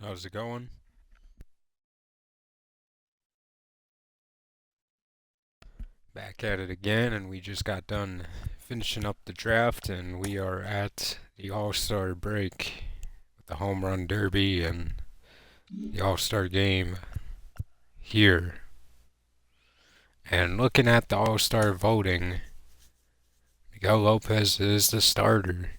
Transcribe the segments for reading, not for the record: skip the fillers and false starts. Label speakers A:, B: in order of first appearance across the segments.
A: How's it going? Back at it again, and we just got done finishing up the draft, and we are at the All-Star break with the Home Run Derby and the All-Star game here. And looking at the All-Star voting, Miguel Lopez is the starter.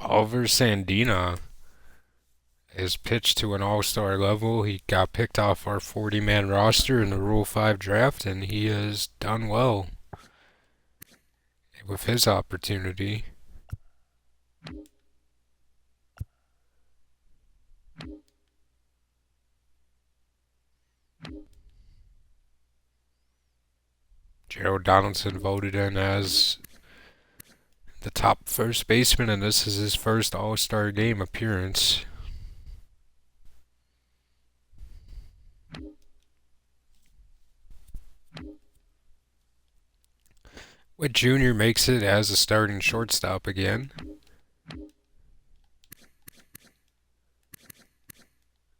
A: Oliver Sandina is pitched to an All-Star level. He got picked off our 40-man roster in the Rule 5 draft, and he has done well with his opportunity. Gerald Donaldson voted in as the top first baseman, and this is his first All-Star game appearance. Witt Jr. makes it as a starting shortstop again.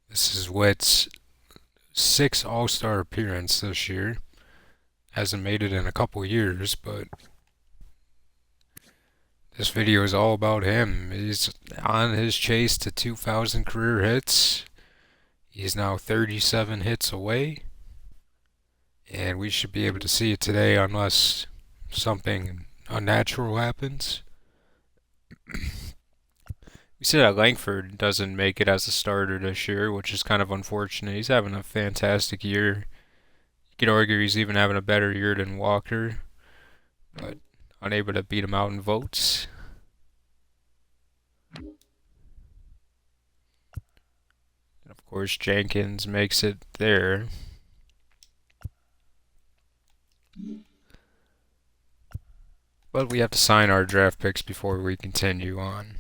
A: This is Witt's sixth All-Star appearance this year. Hasn't made it in a couple years, but this video is all about him. He's on his chase to 2,000 career hits. He's now 37 hits away, and we should be able to see it today unless something unnatural happens. We see that Langford doesn't make it as a starter this year, which is kind of unfortunate. He's having a fantastic year. You could argue he's even having a better year than Walker, but unable to beat him out in votes. And of course, Jenkins makes it there. But we have to sign our draft picks before we continue on.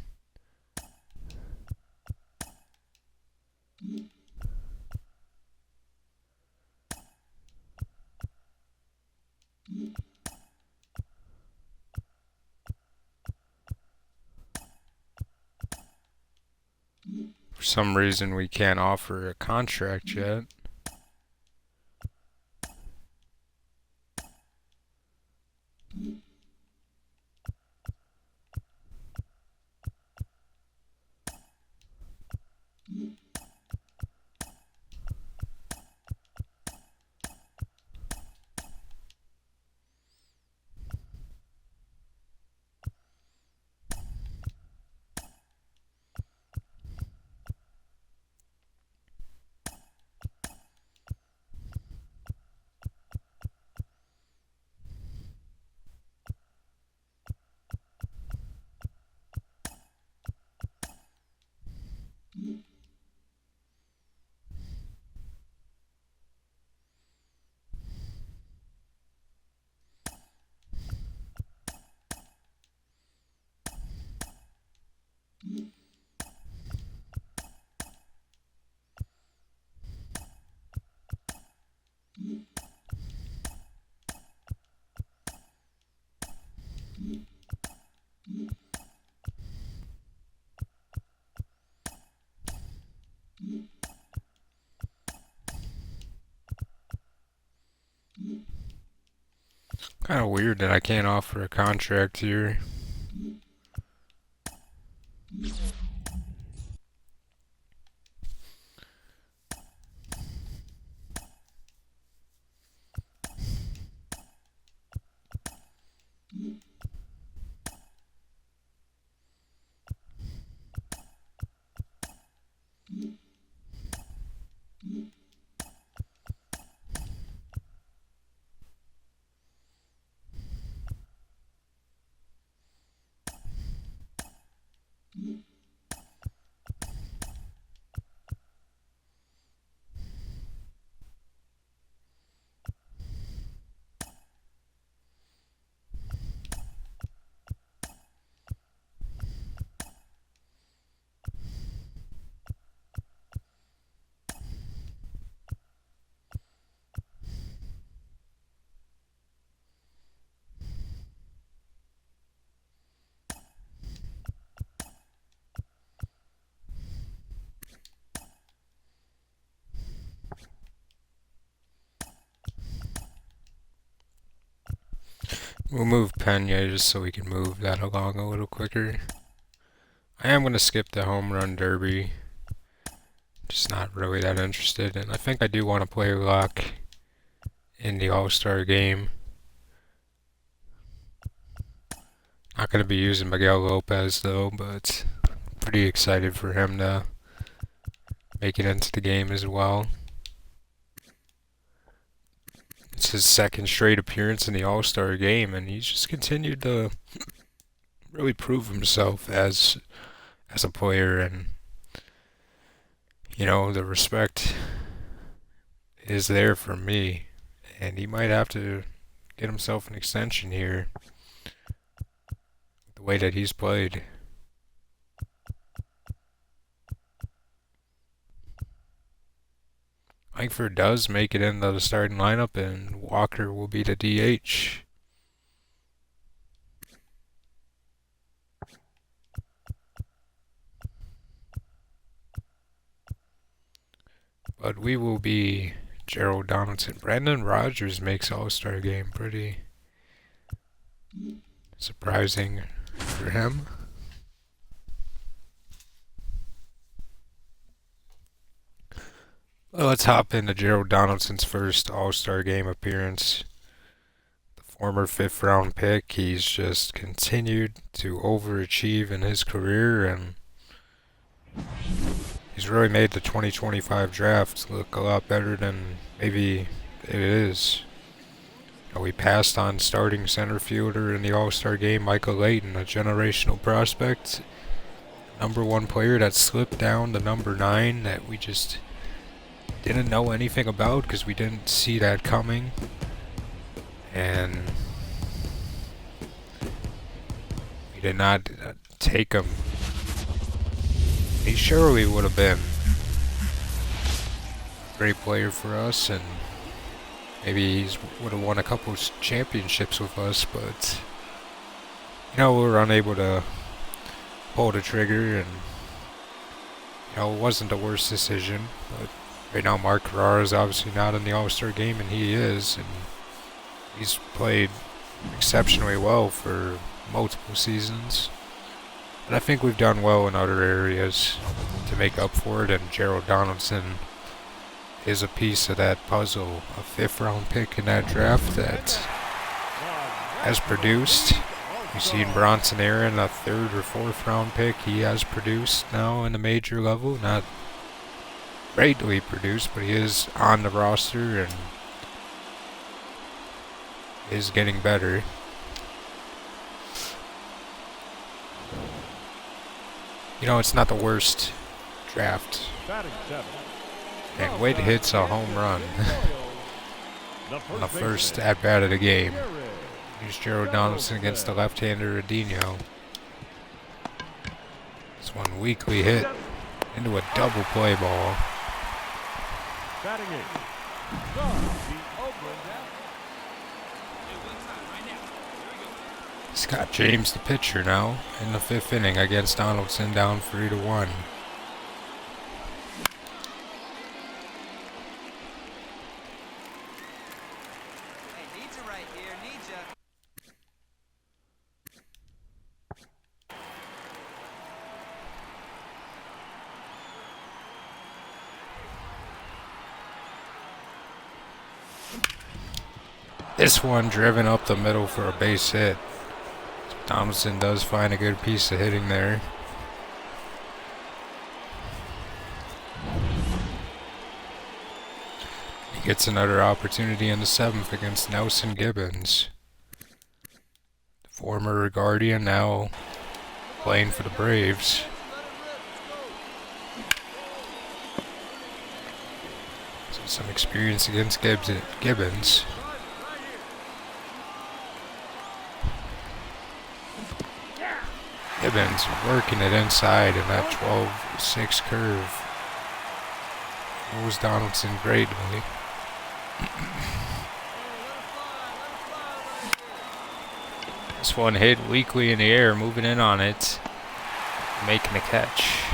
A: For some reason, we can't offer a contract yet. Kind of weird that I can't offer a contract here. We'll move Pena just so we can move that along a little quicker. I am going to skip the home run derby. Just not really that interested, and I think I do want to play lock in the All-Star game. Not going to be using Miguel Lopez though, but pretty excited for him to make it into the game as well. It's his second straight appearance in the All-Star game, and he's just continued to really prove himself as a player, and you know, the respect is there for me, and he might have to get himself an extension here. The way that he's played. Langford does make it into the starting lineup, and Walker will be the DH. But we will be Gerald Donaldson. Brandon Rogers makes All-Star game. Pretty surprising for him. Well, let's hop into Gerald Donaldson's first All-Star game appearance. The former 5th round pick. He's just continued to overachieve in his career, and he's really made the 2025 draft look a lot better than maybe it is. We passed on starting center fielder in the All-Star game, Michael Layton, a generational prospect. #1 player that slipped down to #9 that we just didn't know anything about because we didn't see that coming. And we did not take him. He surely would have been a great player for us, and maybe he would have won a couple championships with us, but you know, we were unable to pull the trigger, and you know, it wasn't the worst decision. But right now, Mark Carrara is obviously not in the All-Star game, and he is, and he's played exceptionally well for multiple seasons. And I think we've done well in other areas to make up for it, and Gerald Donaldson is a piece of that puzzle. A 5th round pick in that draft that has produced. We've seen Bronson Aaron, a 3rd or 4th round pick. He has produced now in the major level. Not greatly produced, but he is on the roster and is getting better. You know, it's not the worst draft. And Wade hits a home run on the first at-bat of the game. Here's Gerald Donaldson against the left-hander Adino. This one weakly hit into a double play ball. Scott James, the pitcher, now in the 5th inning against Donaldson, down 3-1. This one driven up the middle for a base hit. Donaldson does find a good piece of hitting there. He gets another opportunity in the 7th against Nelson Gibbons. The former Guardian, now playing for the Braves. So some experience against Gibbons. Gibbons working it inside in that 12-6 curve. Fools Donaldson greatly. This one hit weakly in the air, moving in on it, making the catch.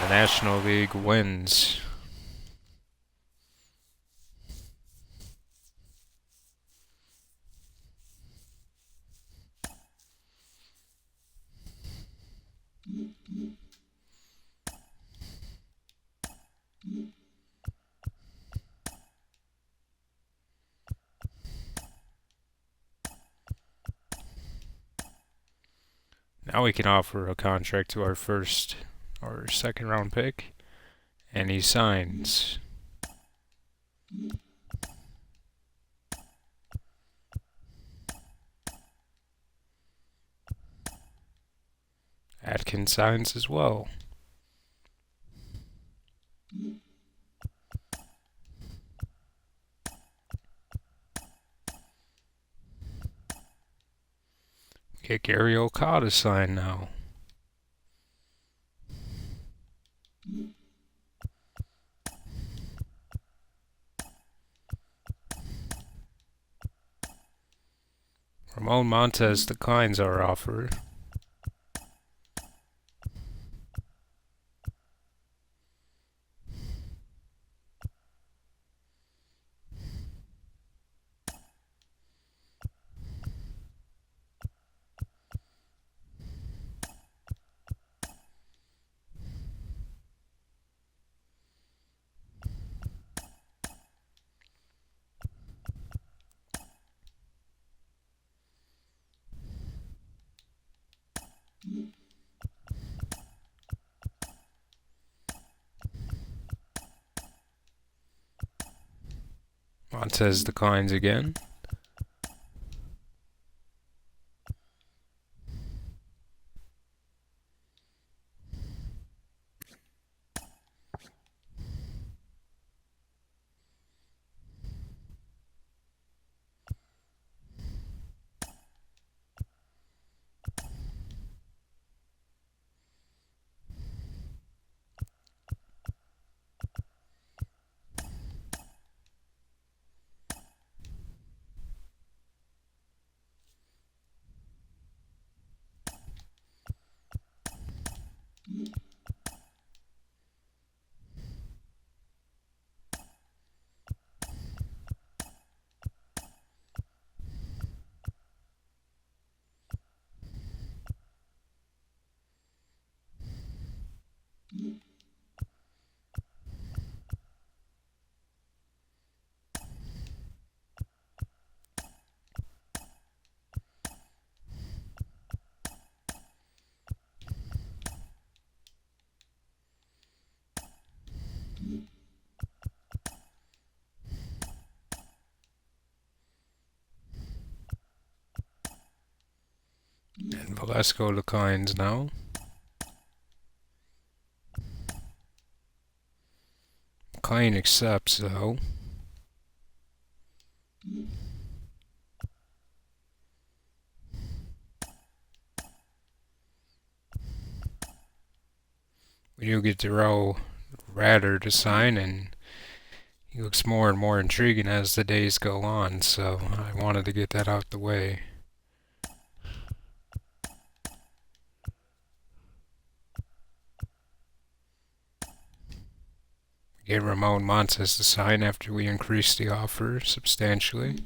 A: And National League wins. Now we can offer a contract to our first or second round pick, and he signs. Atkins signs as well. Get Gary Okada signed now. Ramon Montez declines our offer. Montez declines again. And Velasco declines now. McLean accepts though. We do get Darrell Ratter to sign, and he looks more and more intriguing as the days go on, so I wanted to get that out the way. We get Ramon Montez to sign after we increase the offer substantially.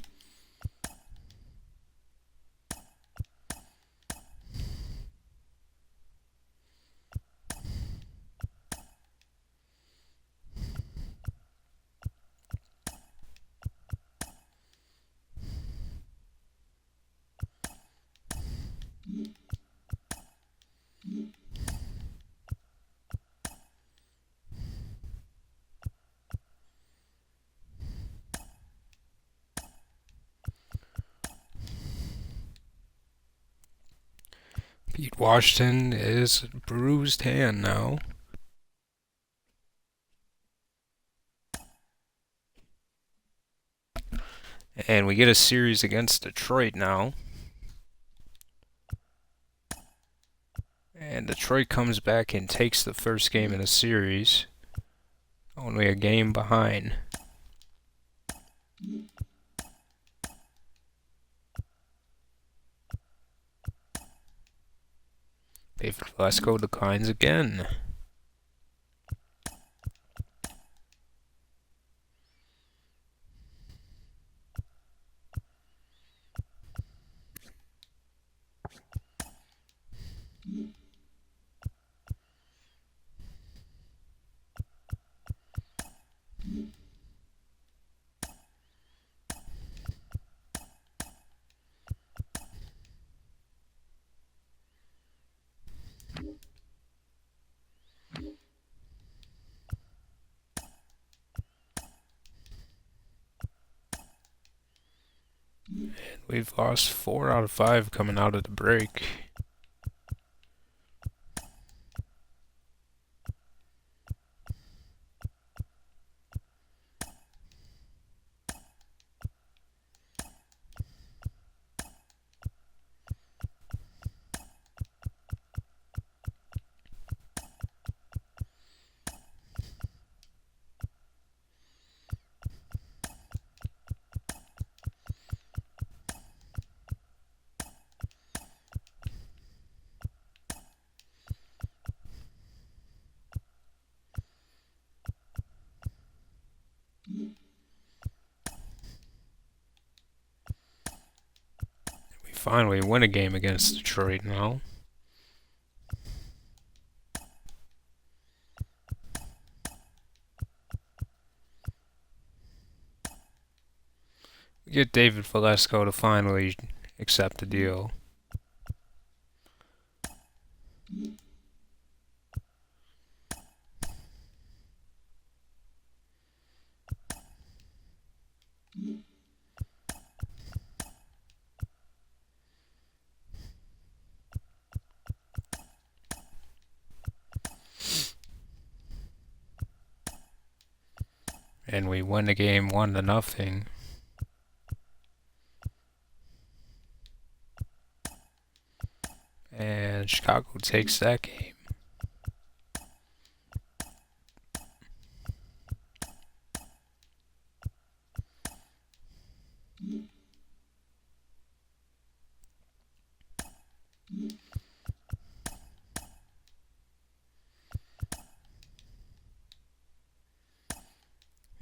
A: Pete Washington is bruised hand now. And we get a series against Detroit now. And Detroit comes back and takes the first game in a series. Only a game behind. David Velasco declines again. We've lost 4 out of 5 coming out of the break. We finally win a game against Detroit now. We get David Valesco to finally accept the deal. And we win the game 1-0. And Chicago takes that game.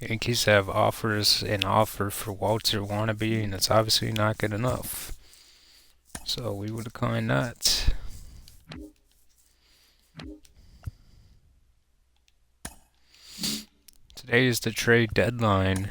A: Yankees have an offer for Walter Wannabe, and it's obviously not good enough. So we would decline that. Today is the trade deadline.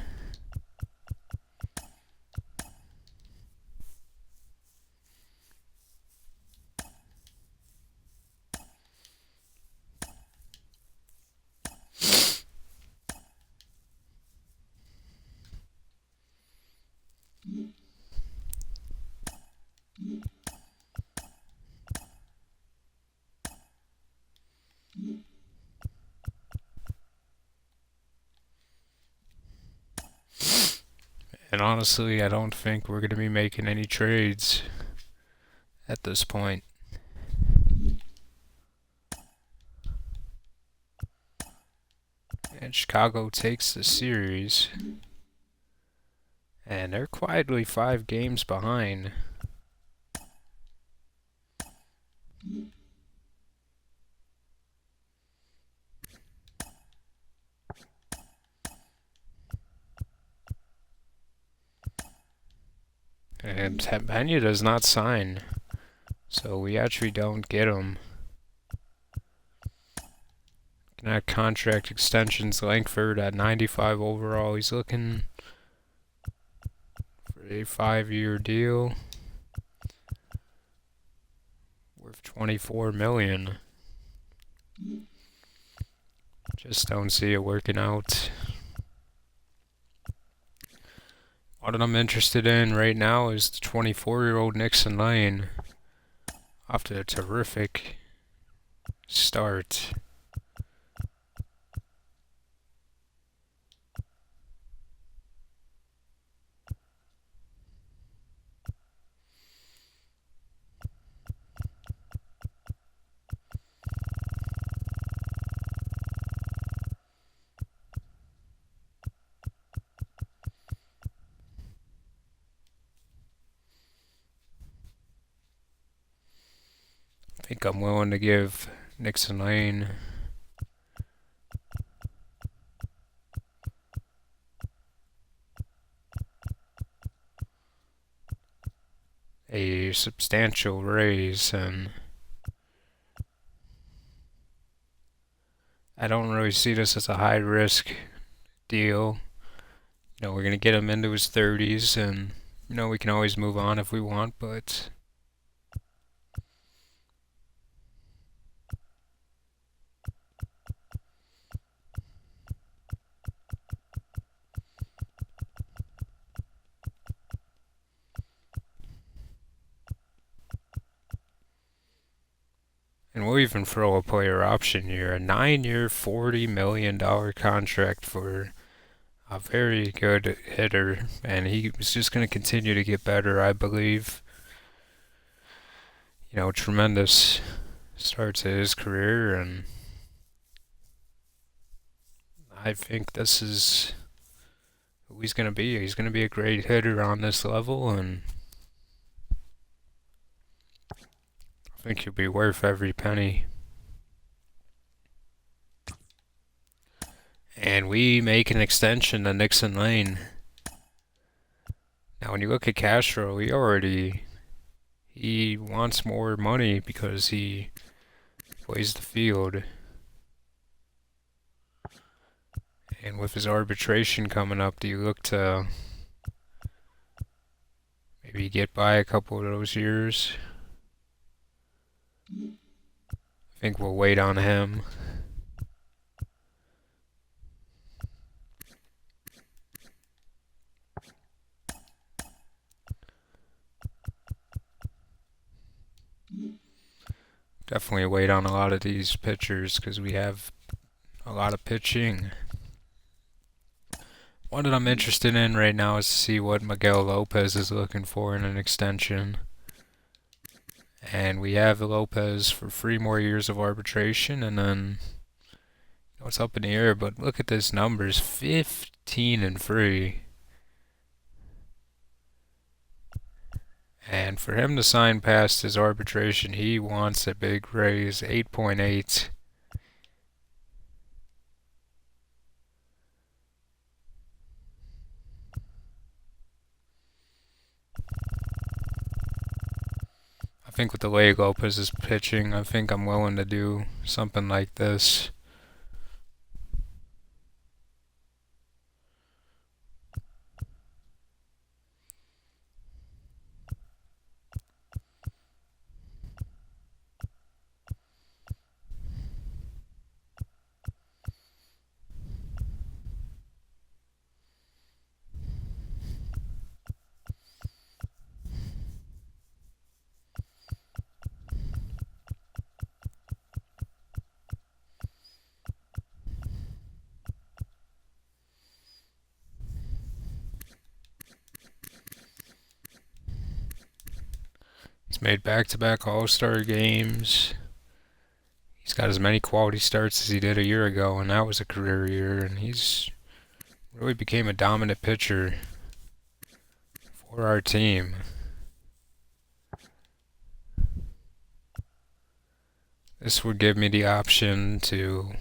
A: And honestly, I don't think we're going to be making any trades at this point. And Chicago takes the series. And they're quietly 5 games behind. And Pena does not sign. So we actually don't get him. That contract extensions Langford at 95 overall. He's looking for a 5-year deal worth $24 million. Just don't see it working out. What I'm interested in right now is the 24-year-old Nixon Lane. After a terrific start. I think I'm willing to give Nixon Lane a substantial raise, and I don't really see this as a high risk deal. We're gonna get him into his 30s, and we can always move on if we want, but and we'll even throw a player option here, a 9-year, $40 million contract for a very good hitter, and he was just going to continue to get better, I believe. Tremendous start to his career, and I think this is who he's going to be. He's going to be a great hitter on this level, and I think he'll be worth every penny. And we make an extension to Nixon Lane. Now, when you look at Castro, he wants more money because he plays the field. And with his arbitration coming up, do you look to maybe get by a couple of those years? I think we'll wait on him. Definitely wait on a lot of these pitchers because we have a lot of pitching. One that I'm interested in right now is to see what Miguel Lopez is looking for in an extension. And we have Lopez for 3 more years of arbitration, and then it's up in the air, but look at this numbers, 15-3. And for him to sign past his arbitration, he wants a big raise, 8.8. I think with the way Lopez is pitching, I think I'm willing to do something like this. He's made back-to-back All-Star games. He's got as many quality starts as he did a year ago, and that was a career year, and he's really became a dominant pitcher for our team. This would give me the option to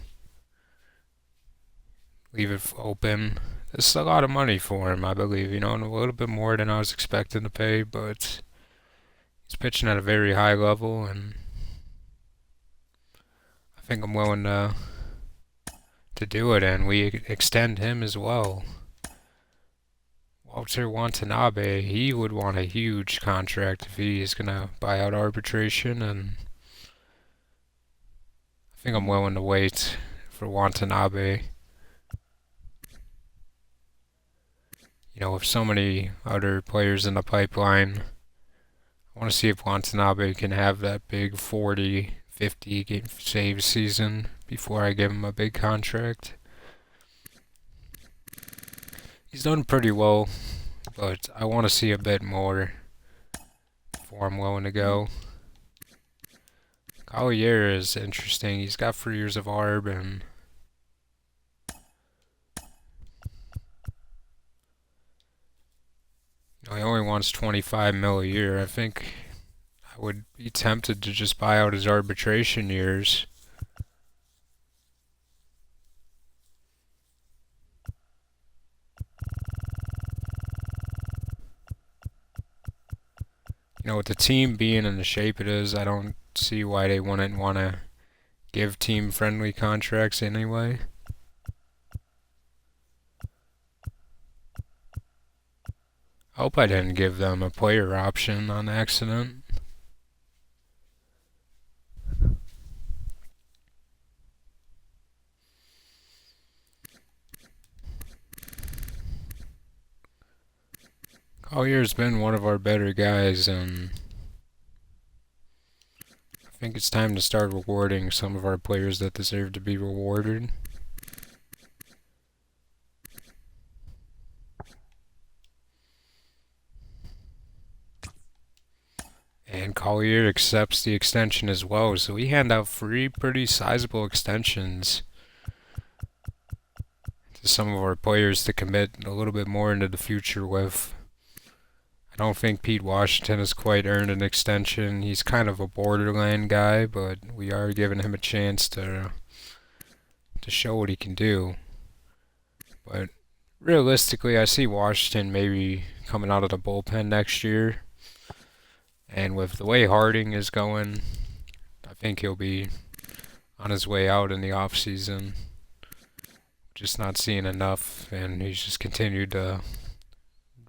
A: leave it open. This is a lot of money for him, I believe, and a little bit more than I was expecting to pay, but he's pitching at a very high level, and I think I'm willing to do it, and we extend him as well. Walter Watanabe, he would want a huge contract if he is going to buy out arbitration, and I think I'm willing to wait for Watanabe. With so many other players in the pipeline, I want to see if Watanabe can have that big 40, 50 game save season before I give him a big contract. He's done pretty well, but I want to see a bit more before I'm willing to go. Collier is interesting. He's got 3 years of ARB, and he only wants 25 mil a year. I think I would be tempted to just buy out his arbitration years. With the team being in the shape it is, I don't see why they wouldn't want to give team-friendly contracts anyway. I hope I didn't give them a player option on accident. Collier's been one of our better guys, and I think it's time to start rewarding some of our players that deserve to be rewarded. And Collier accepts the extension as well, so we hand out three pretty sizable extensions to some of our players to commit a little bit more into the future with. I don't think Pete Washington has quite earned an extension. He's kind of a borderline guy, but we are giving him a chance to show what he can do. But realistically, I see Washington maybe coming out of the bullpen next year. And with the way Harding is going, I think he'll be on his way out in the offseason. Just not seeing enough, and he's just continued to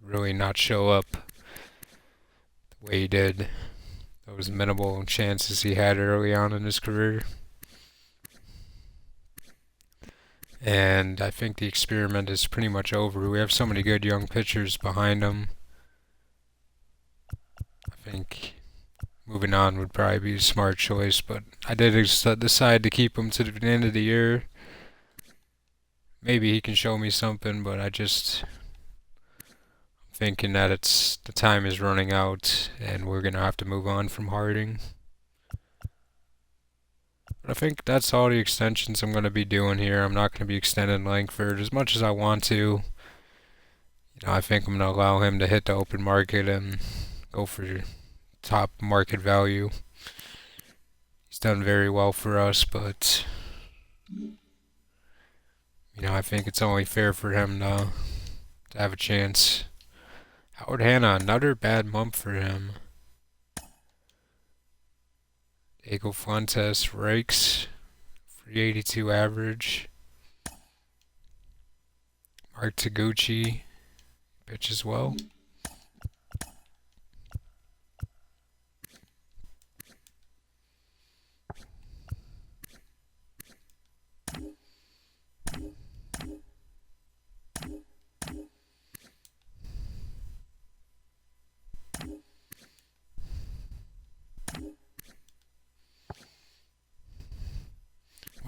A: really not show up the way he did. Those minimal chances he had early on in his career. And I think the experiment is pretty much over. We have so many good young pitchers behind him. I think moving on would probably be a smart choice, but I did decide to keep him to the end of the year. Maybe he can show me something, but I'm thinking that the time is running out and we're gonna have to move on from Harding. But I think that's all the extensions I'm gonna be doing here. I'm not gonna be extending Langford as much as I want to. I think I'm gonna allow him to hit the open market and go for top market value. He's done very well for us, but I think it's only fair for him to have a chance. Howard Hanna, another bad month for him. Diego Fuentes rakes, 382 average. Mark Taguchi pitches well.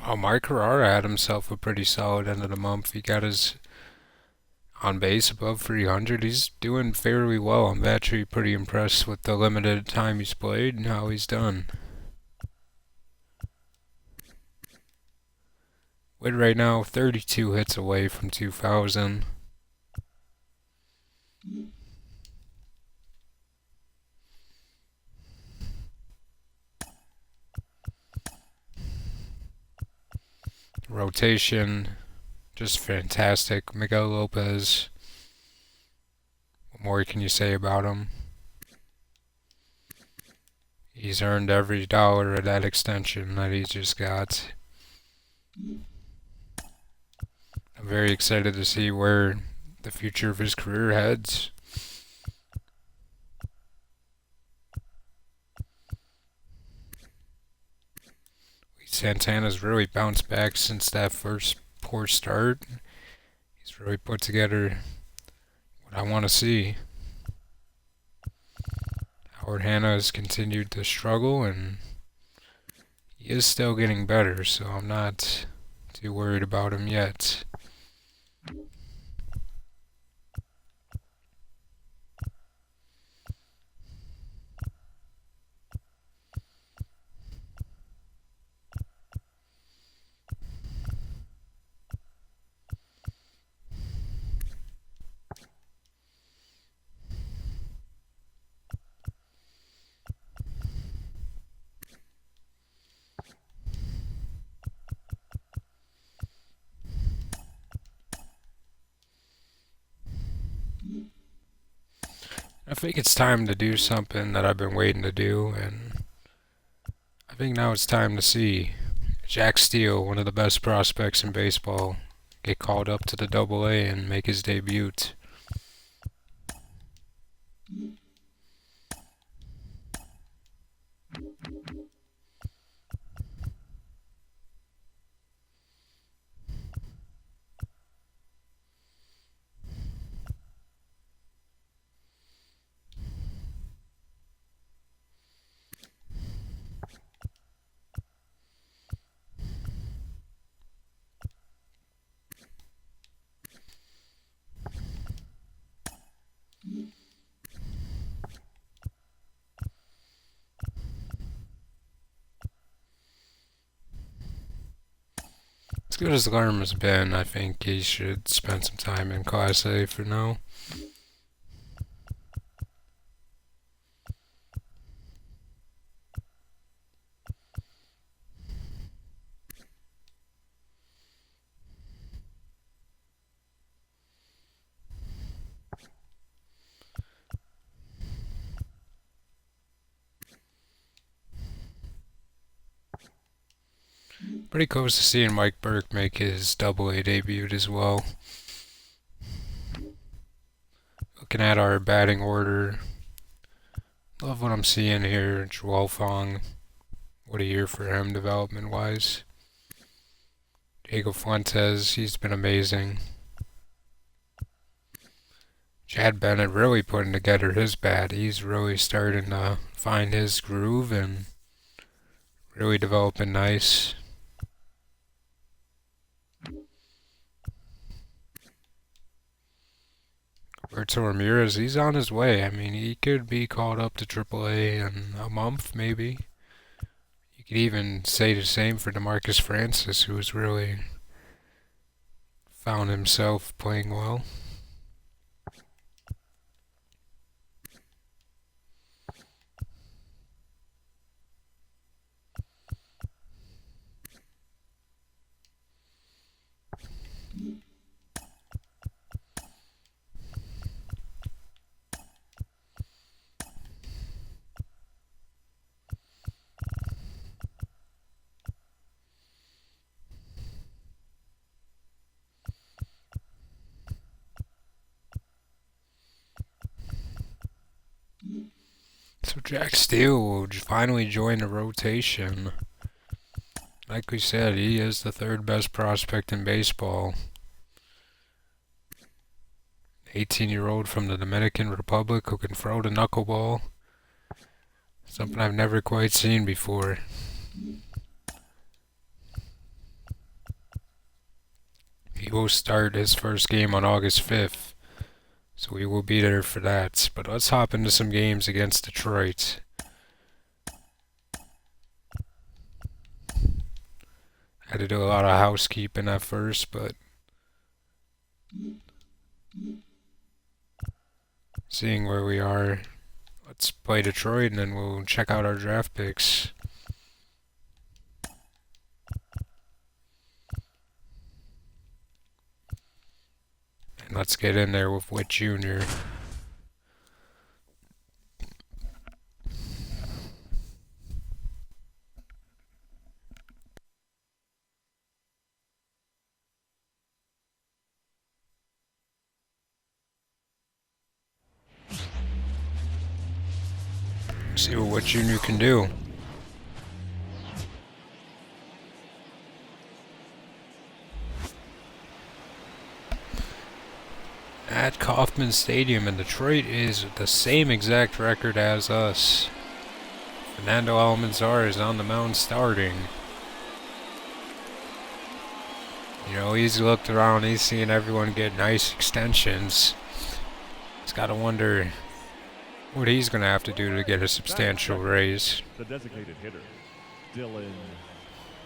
A: Wow, Mike Carrara had himself a pretty solid end of the month. He got his on base above 300. He's doing fairly well. I'm actually pretty impressed with the limited time he's played and how he's done. Wood right now, 32 hits away from 2,000. Rotation, just fantastic. Miguel Lopez, what more can you say about him? He's earned every dollar of that extension that he just got. I'm very excited to see where the future of his career heads. Santana's really bounced back since that first poor start. He's really put together what I want to see. Howard Hanna has continued to struggle, and he is still getting better, so I'm not too worried about him yet. I think it's time to do something that I've been waiting to do, and I think now it's time to see. Jack Steele, one of the best prospects in baseball, get called up to the Double-A and make his debut. As good as Lerma's been, I think he should spend some time in Class A for now. Pretty close to seeing Mike Burke make his Double-A debut as well. Looking at our batting order, love what I'm seeing here. Joel Fong, what a year for him development-wise. Diego Fuentes, he's been amazing. Chad Bennett really putting together his bat. He's really starting to find his groove and really developing nice. Roberto Ramirez, he's on his way. I mean, he could be called up to AAA in a month, maybe. You could even say the same for DeMarcus Francis, who's really found himself playing well. So Jack Steele will finally join the rotation. Like we said, he is the third best prospect in baseball. 18-year-old from the Dominican Republic who can throw the knuckleball. Something I've never quite seen before. He will start his first game on August 5th. So we will be there for that. But let's hop into some games against Detroit. Had to do a lot of housekeeping at first, but seeing where we are, let's play Detroit and then we'll check out our draft picks. And let's get in there with Witt Jr. See what Witt Jr. can do. At Kauffman Stadium in Detroit is the same exact record as us. Fernando Almanzar is on the mound starting. You know, he's looked around, he's seeing everyone get nice extensions. He's got to wonder what he's going to have to do to get a substantial raise.
B: The designated hitter, Dylan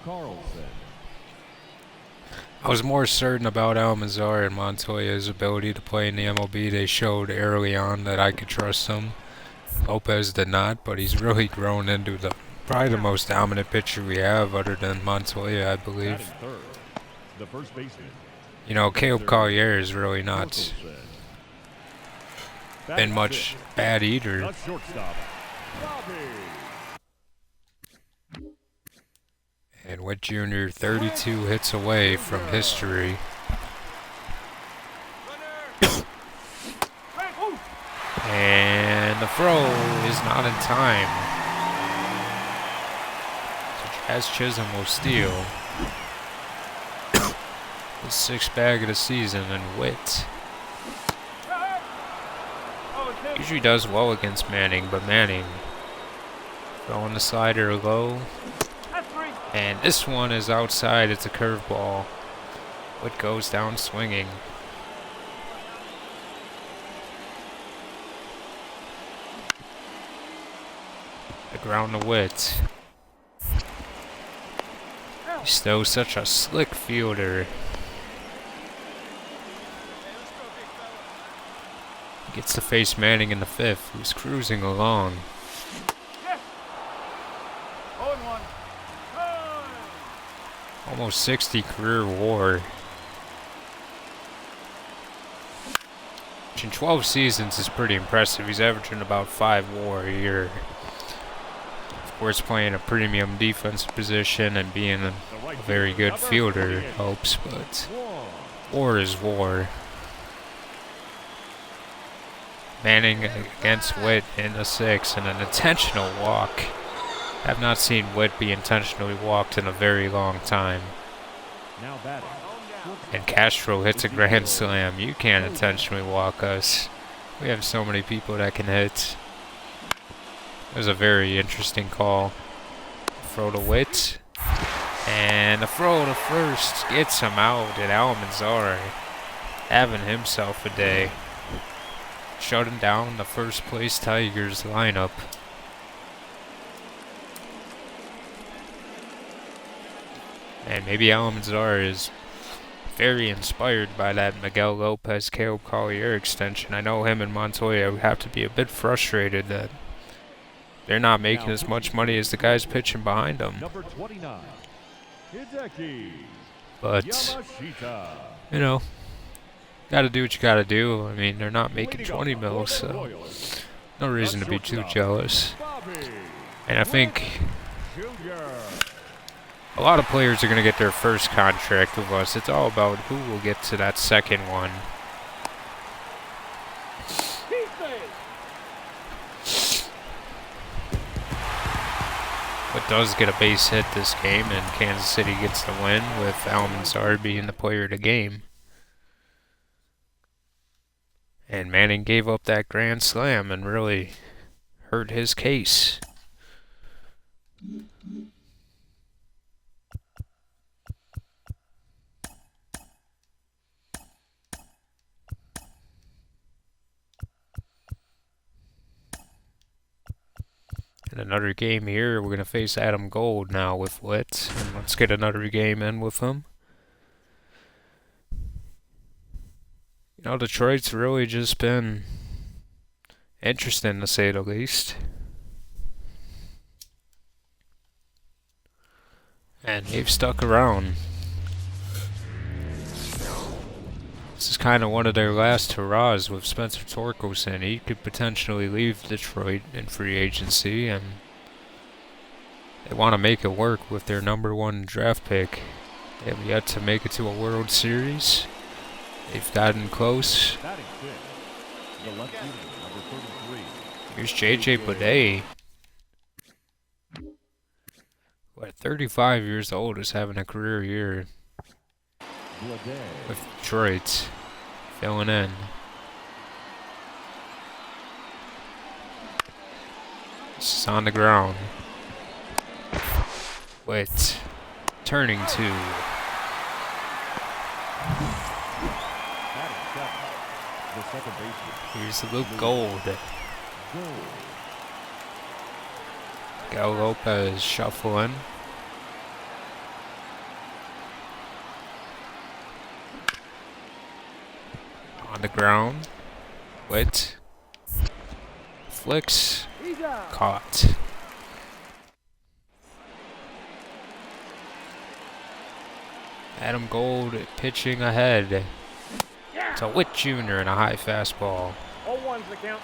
B: Carlson.
A: I was more certain about Almanzar and Montoya's ability to play in the MLB. They showed early on that I could trust him. Lopez did not, but he's really grown into probably the most dominant pitcher we have other than Montoya, I believe.
B: Third, the first baseman.
A: You know, Caleb Collier is really not been much bad either.
B: The shortstop, Robbie.
A: And Witt Jr. 32 hits away from history. And the throw is not in time. So Jazz Chisholm will steal the sixth bag of the season, and Witt usually does well against Manning, but Manning throwing the slider low. And this one is outside. It's a curveball. Witt goes down swinging. The ground to Witt. He's still such a slick fielder. Gets to face Manning in the fifth, who's cruising along. Almost 60 career WAR. Which in 12 seasons is pretty impressive. He's averaging about 5 WAR a year. Of course, playing a premium defensive position and being a very good fielder helps, but WAR is WAR. Manning against Witt in the sixth, and an intentional walk. I've not seen Witt be intentionally walked in a very long time. And Castro hits a grand slam. You can't intentionally walk us. We have so many people that can hit. It was a very interesting call. Throw to Witt. And the throw to first gets him out, and Almanzar having himself a day. Shutting down the first place Tigers lineup. And maybe Almanzar is very inspired by that Miguel Lopez, Caleb Collier extension. I know him and Montoya would have to be a bit frustrated that they're not making as much money as the guys pitching behind them. But, you know, gotta do what you gotta do. I mean, they're not making 20 mil, so no reason to be too jealous. And I think a lot of players are going to get their first contract with us. It's all about who will get to that second one. But does get a base hit this game, and Kansas City gets the win with Almanzar being the player of the game. And Manning gave up that grand slam and really hurt his case. In another game here, we're going to face Adam Gold now with Witt. And let's get another game in with him. You know, Detroit's really just been interesting, to say the least. And they've stuck around. This is kind of one of their last hurrahs with Spencer Torkelson. He could potentially leave Detroit in free agency, and they want to make it work with their _1 draft pick. They have yet to make it to a World Series. They've gotten close. Here's JJ Bleday, who at 35 years old is having a career year with Detroit, filling in. This is on the ground. Witt turning to. Here's Luke Gold. Miguel Lopez shuffling. On the ground. Witt. Flicks. Caught. Adam Gold pitching ahead to Witt Jr. in a high fastball.
C: 0-1's the count.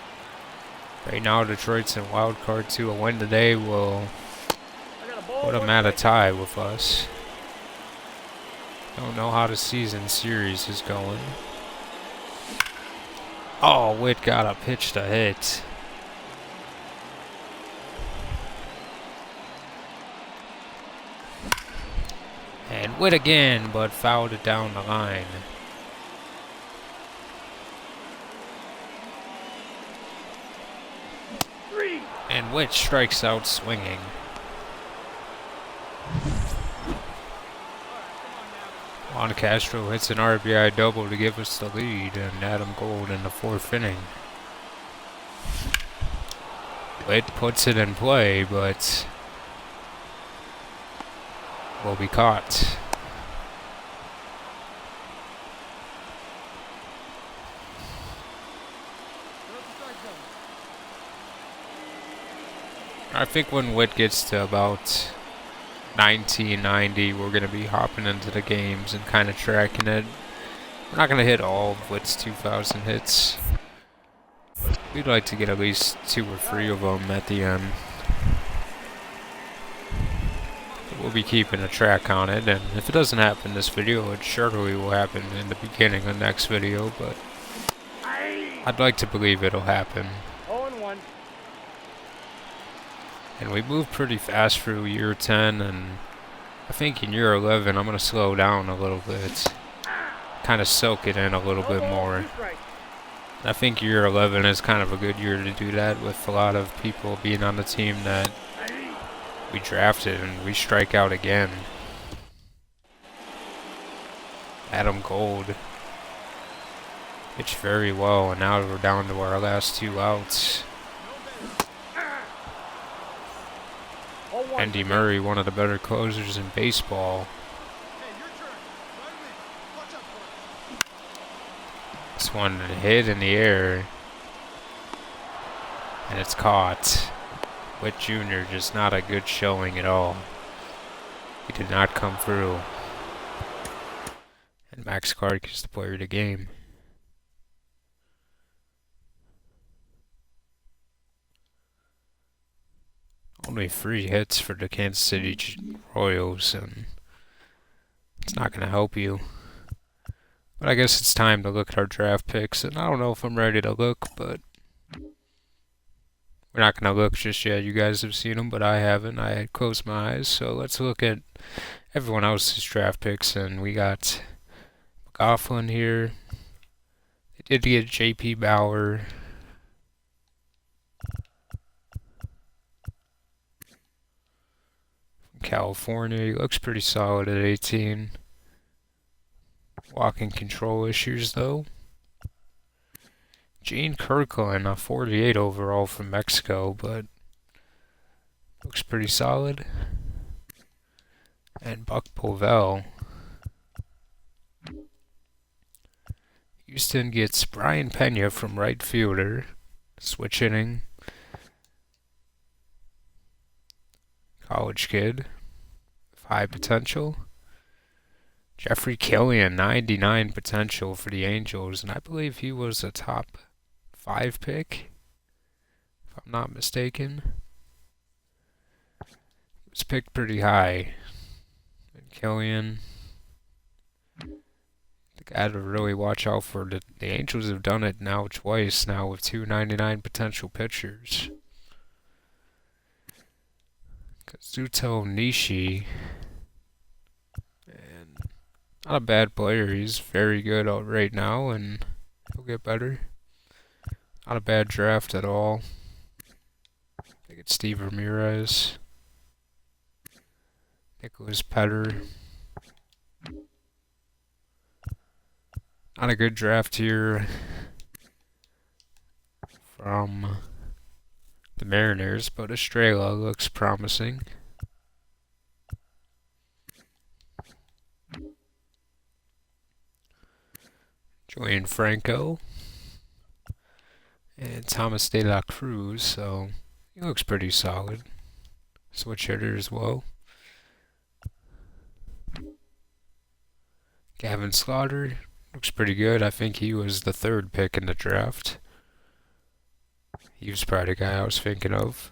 A: Right now, Detroit's in wild card 2. A win today will Put him at a tie with us. Don't know how the season series is going. Oh, Witt got a pitch to hit. And Witt again, but fouled it down the line. And Witt strikes out swinging. Juan Castro hits an RBI double to give us the lead, and Adam Gold in the 4th inning. Witt puts it in play, but will be caught. I think when Witt gets to about 1990, we're going to be hopping into the games and kind of tracking it. We're not going to hit all of Witt's 2,000 hits. We'd like to get at least 2 or 3 of them at the end. But we'll be keeping a track on it, and if it doesn't happen this video, it surely will happen in the beginning of the next video, but I'd like to believe it'll happen.
C: 0-1.
A: And we moved pretty fast through year 10, and I think in year 11 I'm going to slow down a little bit. Kind of soak it in a little bit more. I think year 11 is kind of a good year to do that, with a lot of people being on the team that we drafted, and we strike out again. Adam Gold pitched very well, and now we're down to our last 2 outs. Andy Murray, one of the better closers in baseball. This one hit in the air, and it's caught. Witt Jr. just not a good showing at all. He did not come through. And Max Clark is the player of the game. Only 3 hits for the Kansas City Royals, and it's not going to help you. But I guess it's time to look at our draft picks, and I don't know if I'm ready to look, but we're not going to look just yet. You guys have seen them, but I haven't. I had closed my eyes, so let's look at everyone else's draft picks, and we got McLaughlin here. They did get J.P. Bauer. California, he looks pretty solid at 18. Walking control issues though. Gene Kirkland, a 48 overall from Mexico, but looks pretty solid. And Buck Povell. Houston gets Brian Pena from right fielder, switch hitting. College kid, high potential. Jeffrey Killian, 99 potential for the Angels, and I believe he was a top 5 pick, if I'm not mistaken. He was picked pretty high. And Killian, the guy to really watch out for. The Angels have done it now twice now with 2 99 potential pitchers. Kazuto Nishi, and not a bad player. He's very good right now, and he'll get better. Not a bad draft at all. They get Steve Ramirez, Nicholas Petter. Not a good draft here from the Mariners, but Estrella looks promising. Julian Franco and Thomas De La Cruz, so he looks pretty solid. Switch hitter as well. Gavin Slaughter looks pretty good. I think he was the 3rd pick in the draft. He was probably the guy I was thinking of.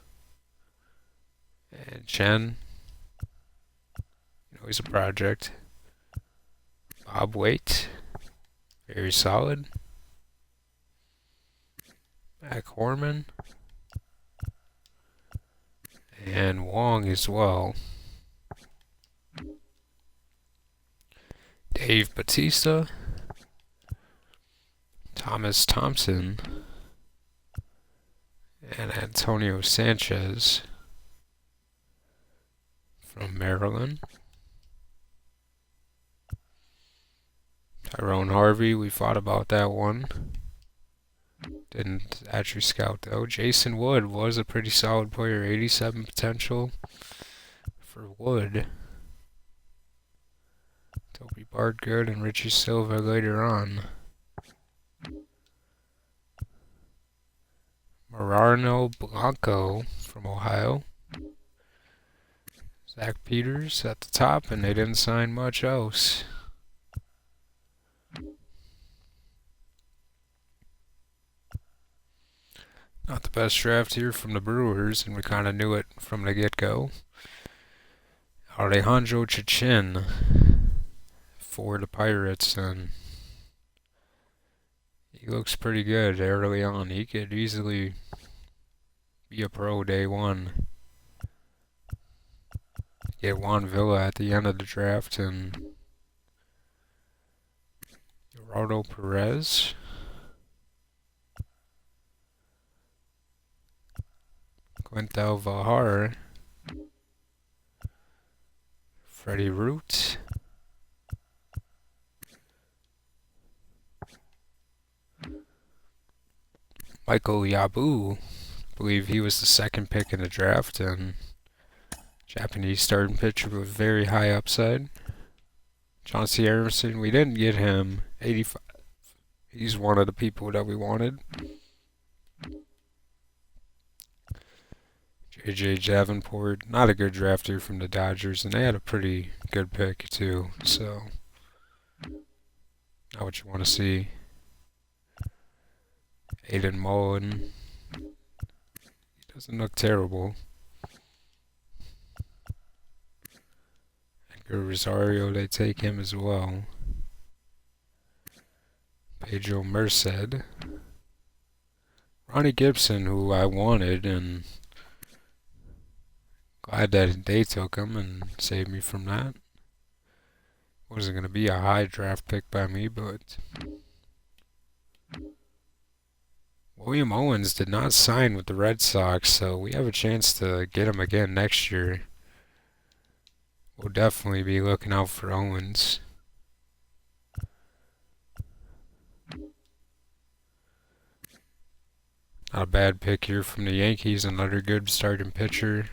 A: And Chen, know he's a project. Bob Waite, very solid. Mac Horman. And Wong as well. Dave Batista. Thomas Thompson. And Antonio Sanchez from Maryland. Tyrone Harvey, we fought about that one. Didn't actually scout though. Jason Wood was a pretty solid player, 87 potential for Wood. Toby Bartgood and Richie Silva later on. Marano Blanco from Ohio. Zach Peters at the top, and they didn't sign much else. Not the best draft here from the Brewers, and we kind of knew it from the get-go. Alejandro Chachin for the Pirates, and he looks pretty good early on. He could easily be a pro day one. Get Juan Villa at the end of the draft, and Gerardo Perez. Quintel Vahar. Freddie Root. Michael Yabu. I believe he was the second pick in the draft, and Japanese starting pitcher with very high upside. Chauncey Emerson, we didn't get him. 85. He's one of the people that we wanted. J.J. Davenport, not a good drafter from the Dodgers, and they had a pretty good pick too, so not what you want to see. Aiden Mullen, he doesn't look terrible. Edgar Rosario, they take him as well. Pedro Merced. Ronnie Gibson, who I wanted, and glad that they took him and saved me from that. Wasn't going to be a high draft pick by me, but William Owens did not sign with the Red Sox, so we have a chance to get him again next year. We'll definitely be looking out for Owens. Not a bad pick here from the Yankees, another good starting pitcher.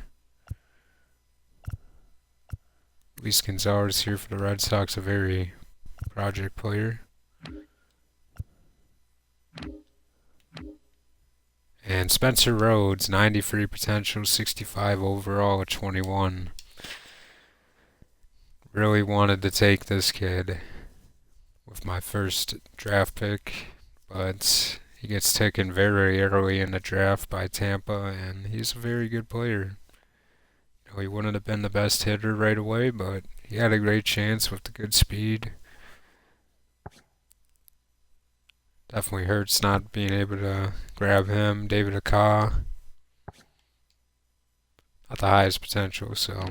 A: Luis Gonzalez here for the Red Sox, a very project player. And Spencer Rhodes, 93 potential, 65 overall at 21. Really wanted to take this kid with my first draft pick, but he gets taken very early in the draft by Tampa, and he's a very good player. He wouldn't have been the best hitter right away, but he had a great chance with the good speed. Definitely hurts not being able to grab him. David Aka, not the highest potential, so.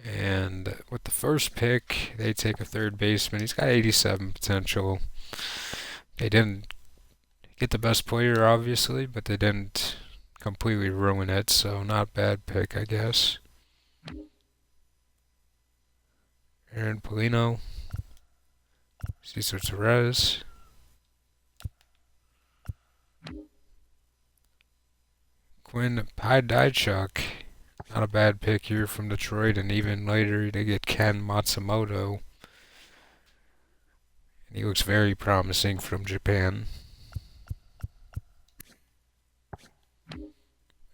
A: And with the first pick, they take a third baseman. He's got 87 potential. They didn't get the best player, obviously, but they didn't completely ruin it, so not bad pick, I guess. Aaron Polino. Cesar Torres. Quinn Paidychuk. Not a bad pick here from Detroit, and even later they get Ken Matsumoto. And he looks very promising from Japan.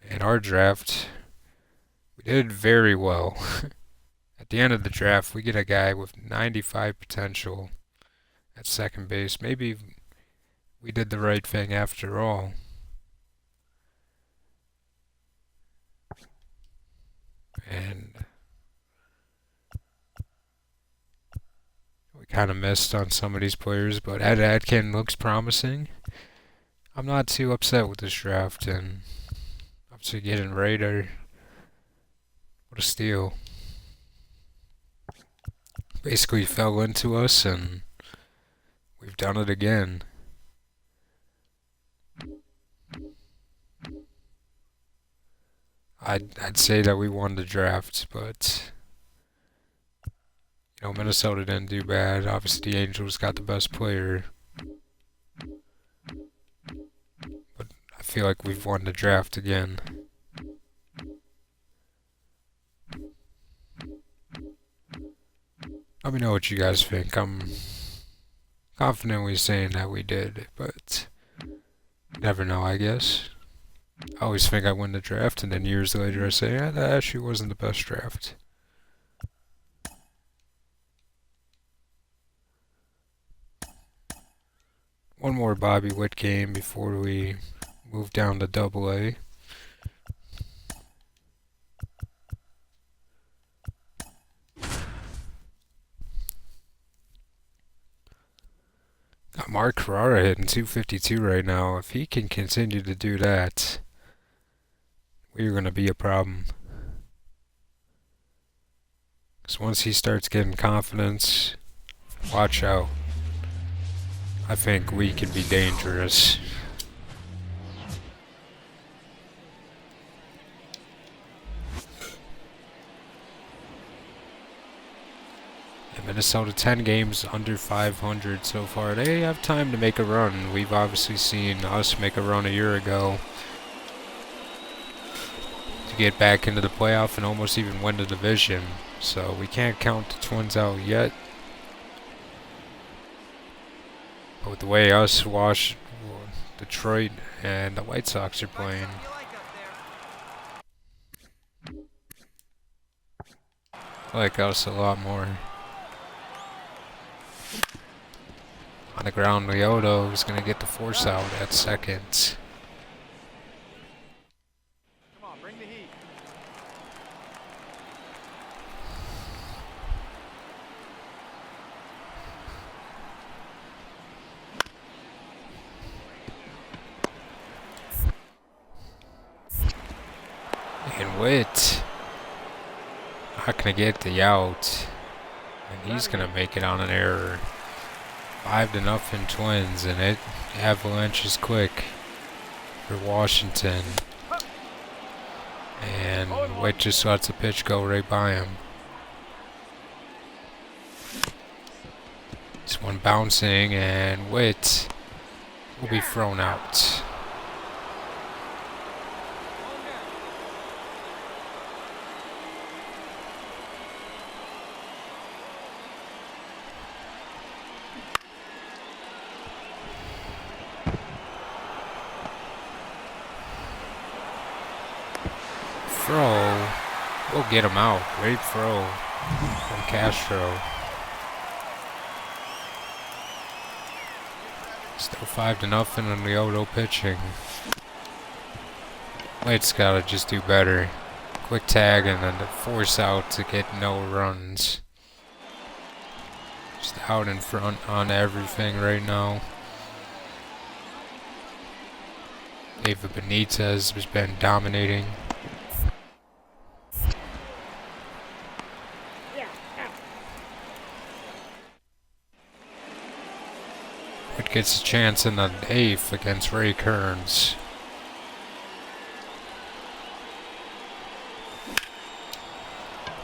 A: In our draft, we did very well. At the end of the draft, we get a guy with 95 potential at second base. Maybe we did the right thing after all. and we kind of missed on some of these players, but Ed Atkin looks promising. I'm not too upset with this draft, and obviously getting Raider, what a steal. Basically fell into us, and we've done it again. I'd say that we won the draft, but Minnesota didn't do bad. Obviously, the Angels got the best player, but I feel like we've won the draft again. Let me know what you guys think. I'm confidently saying that we did, but never know, I guess. I always think I win the draft, and then years later I say, that actually wasn't the best draft. One more Bobby Witt game before we move down to Double-A. Got Mark Carrara hitting 252 right now. If he can continue to do that, we're going to be a problem. Because once he starts getting confidence, watch out. I think we can be dangerous. And Minnesota 10 games under 500 so far. They have time to make a run. We've obviously seen us make a run a year ago to get back into the playoff and almost even win the division. So we can't count the Twins out yet. But with the way us, Detroit, and the White Sox are playing, I like us a lot more. On the ground, Leoto is going to get the force out at second.
C: Come on, bring the heat.
A: And Witt not going to get the out. And he's going to make it on an error. 5-0 Twins, and it avalanches quick for Washington. And Witt just lets the pitch go right by him. This one bouncing, and Witt will be thrown out. Throw. We'll get him out. Great throw from Castro. Still 5-0 and Leoto pitching. White's gotta just do better. Quick tag and then the force out to get no runs. Just out in front on everything right now. David Benitez has been dominating. It gets a chance in the 8th against Ray Kearns.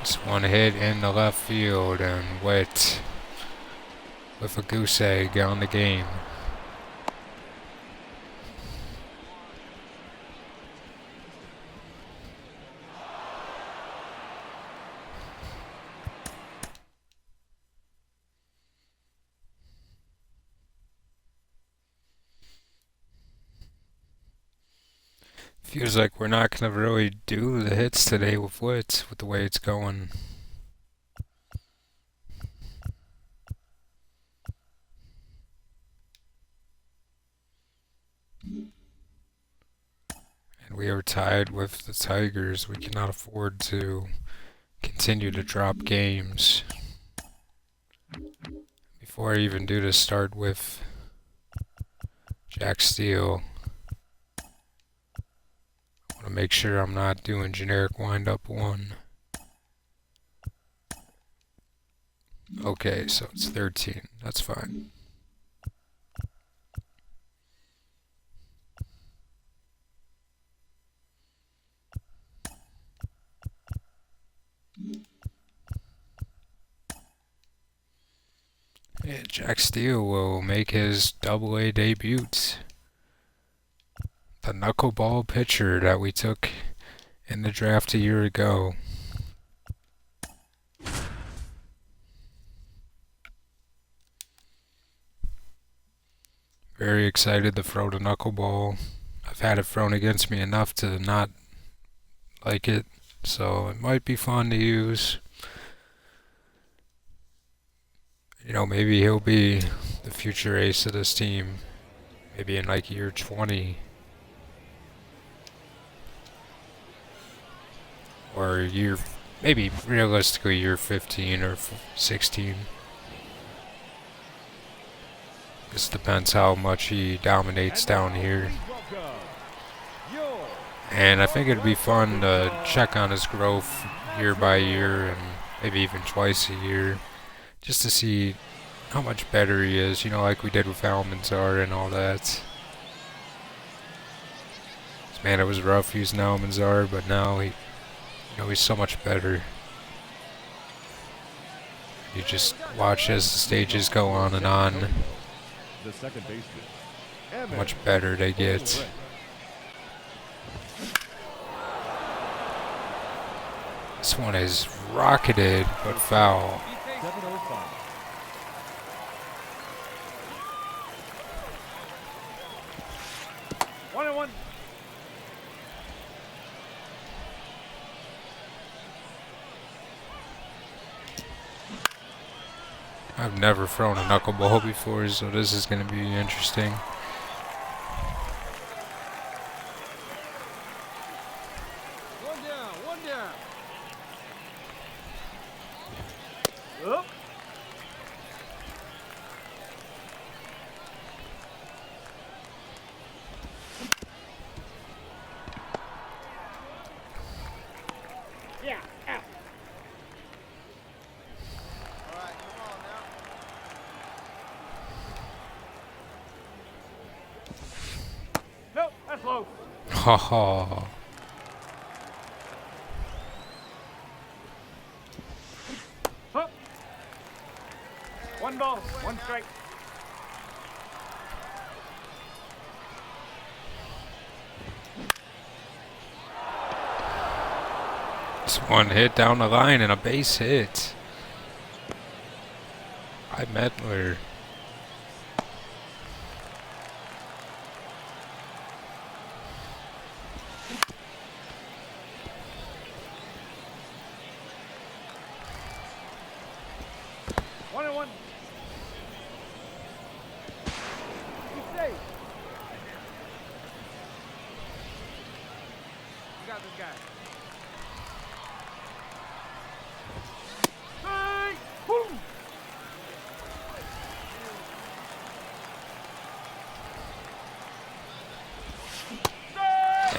A: This one hit in the left field, and Witt with a goose egg on the game. Feels like we're not going to really do the hits today with Witt, with the way it's going. And we are tied with the Tigers. We cannot afford to continue to drop games. Before I even do this, start with Jack Steele. I want to make sure I'm not doing generic windup 1. Okay, so it's 13. That's fine. Yeah, Jack Steele will make his AA debut. The knuckleball pitcher that we took in the draft a year ago. Very excited to throw the knuckleball. I've had it thrown against me enough to not like it, so it might be fun to use. You know, maybe he'll be the future ace of this team. Maybe in like year 20. Or maybe realistically year 15 or 16. This depends how much he dominates down here. And I think it'd be fun to check on his growth year by year and maybe even twice a year. Just to see how much better he is, you know, like we did with Almanzar and all that. Man, it was rough using Almanzar, but now he's so much better. You just watch as the stages go on and on,
B: The second baseman.
A: how much better they get. This one is rocketed, but foul.
B: 705.
C: One and one.
A: I've never thrown a knuckleball before, so this is going to be interesting.
C: One down. One down. Up. Yeah. Out. All right, come on now. Nope, that's low.
A: Ha ha.
C: Up. One ball, one strike.
A: This one hit down the line and a base hit. By Medler.
C: One and one. Keep safe. You got this guy. Hey! Boom!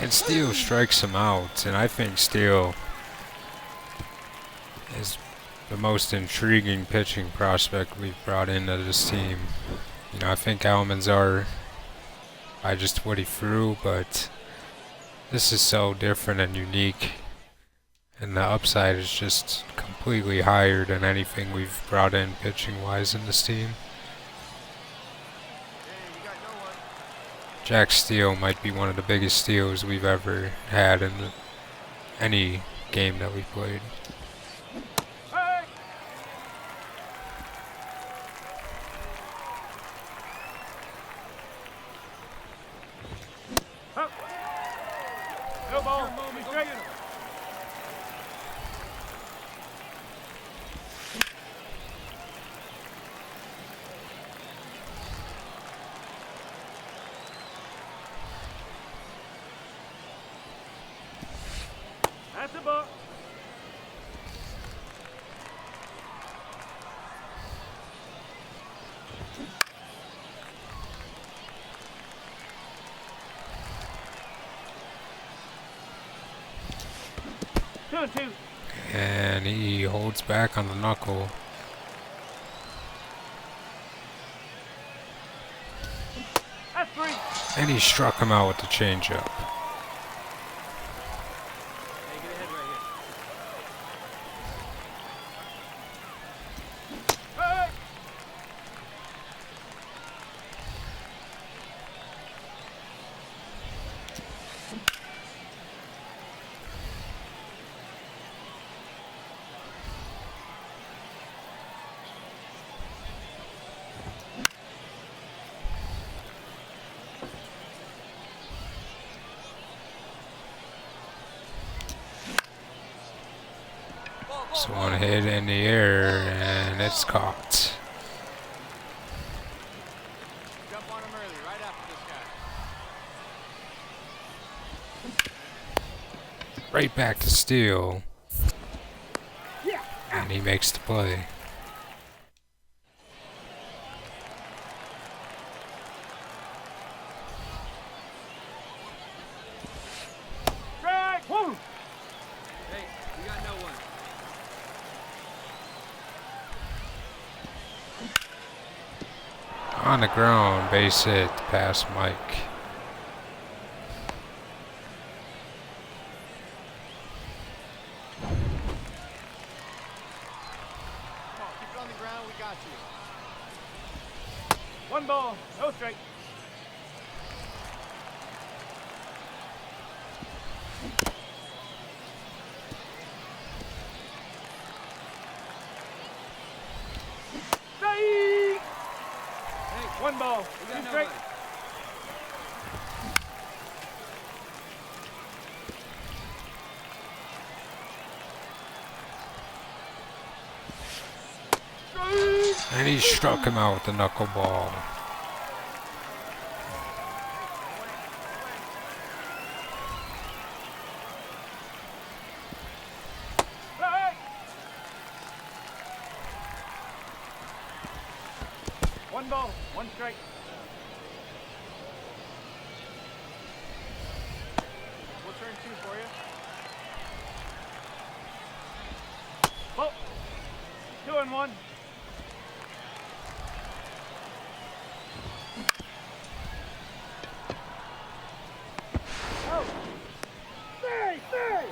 A: And Steele strikes him out, and I think Steele is the most intriguing pitching prospect we've brought into this team. You know, I think Almanzar, by just what he threw, but this is so different and unique. And the upside is just completely higher than anything we've brought in pitching-wise in this team. Jack Steele might be one of the biggest steals we've ever had in any game that we played.
C: Hey! Up. No ball. Be straight. That's a ball. and 2.
A: And he holds back on the knuckle.
C: That's 3.
A: And he struck him out with the changeup.
C: Hey, get ahead right here. Hey!
A: So one hit in the air, and it's caught.
C: Jump on him early, right after this guy.
A: Right back to Steele. And he makes the play.
C: Strike! Woo! Hey, you got no one.
A: On the ground, base hit, past Mike.
C: Come on, keep it on the ground, we got you. 1 ball, no strike. Strike! Hey, 1 ball, 2 strike.
A: And he struck him out with the knuckleball.
C: Strike! 1 ball, 1 strike. We'll turn 2 for you. Ball. 2 and 1. Oh. Stay, stay.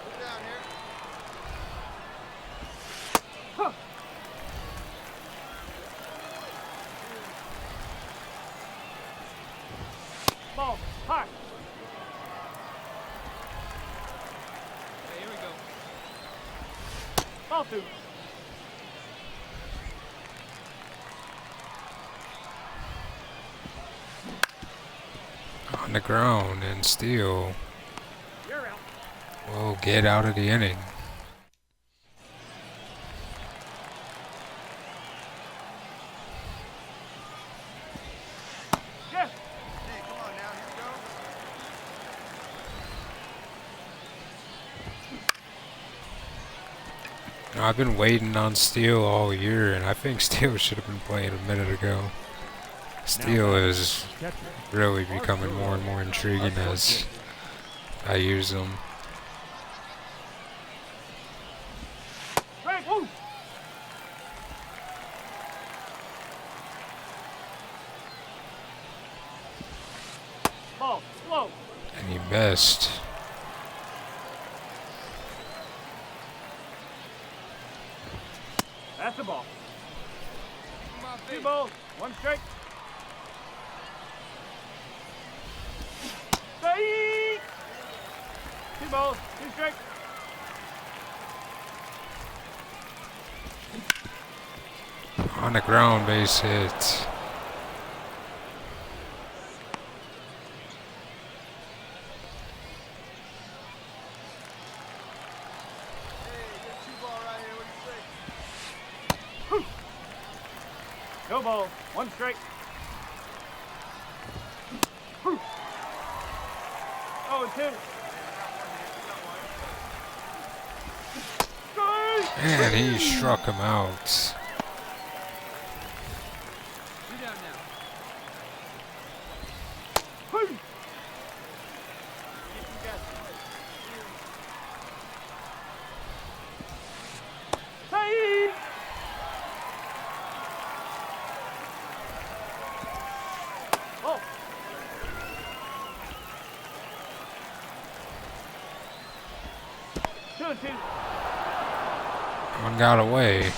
C: Get down here. Huh. Ball, high. Okay, here we go. Ball 2.
A: On the ground, and Steele
C: You're out.
A: will get out of the inning.
C: Yes.
D: Hey, come on now, here we go.
A: Now, I've been waiting on Steele all year, and I think Steele should have been playing a minute ago. Steele is
B: Catcher.
A: really becoming more and more intriguing as I use him.
C: Strike, woo. Ball, slow.
A: And he missed.
C: That's the ball. 2 balls, 1 strike. Strike! 2 balls, 2 strike.
A: On the ground, base hit.
D: Hey, get a 2-ball right here. What do you think?
C: No ball, 1 strike. Oh, and 2. Strike!
A: And he struck him out.
C: Woo! 2-2.
A: One got away.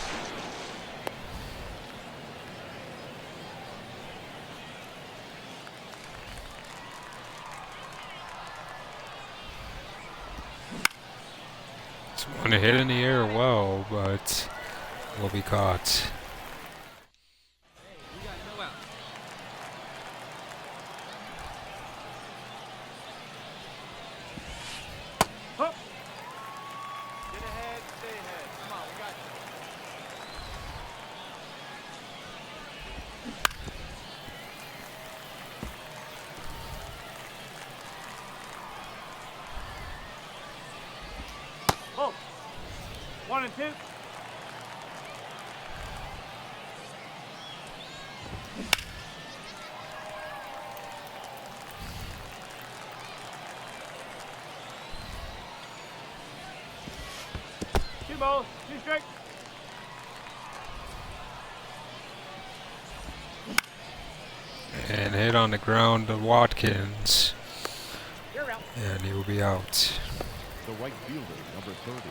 A: It's one hit in the air well, but will be caught.
E: We got no out.
C: Hook.
D: Get ahead, stay ahead. Come on, we got you.
C: Both. 1 and 2. Two balls, 2 strikes.
A: And hit on the ground to Watkins.
C: You're out.
A: And he will be out.
B: The right fielder, number 30.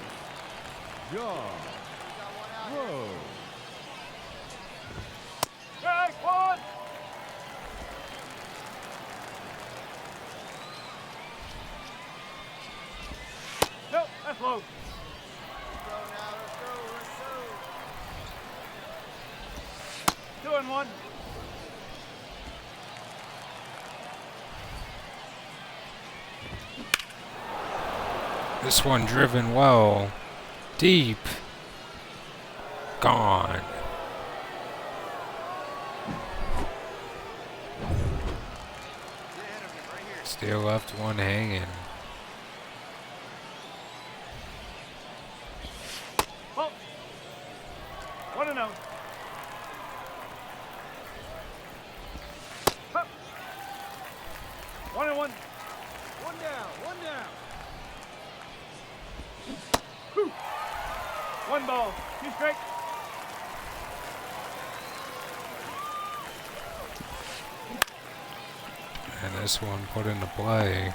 B: John
D: We got one out here.
B: Rose.
C: Strike 1. Nope, that's low.
D: Let's go now, let's go, let's go.
C: 2 and 1.
A: This one driven well. Deep. Gone.
D: Get ahead of me, right here.
A: Still left one hanging.
C: Both. 1 and 0. Hup. 1 and 1.
D: One down, one down.
C: 1 ball, 2 strikes.
A: And this one put into play.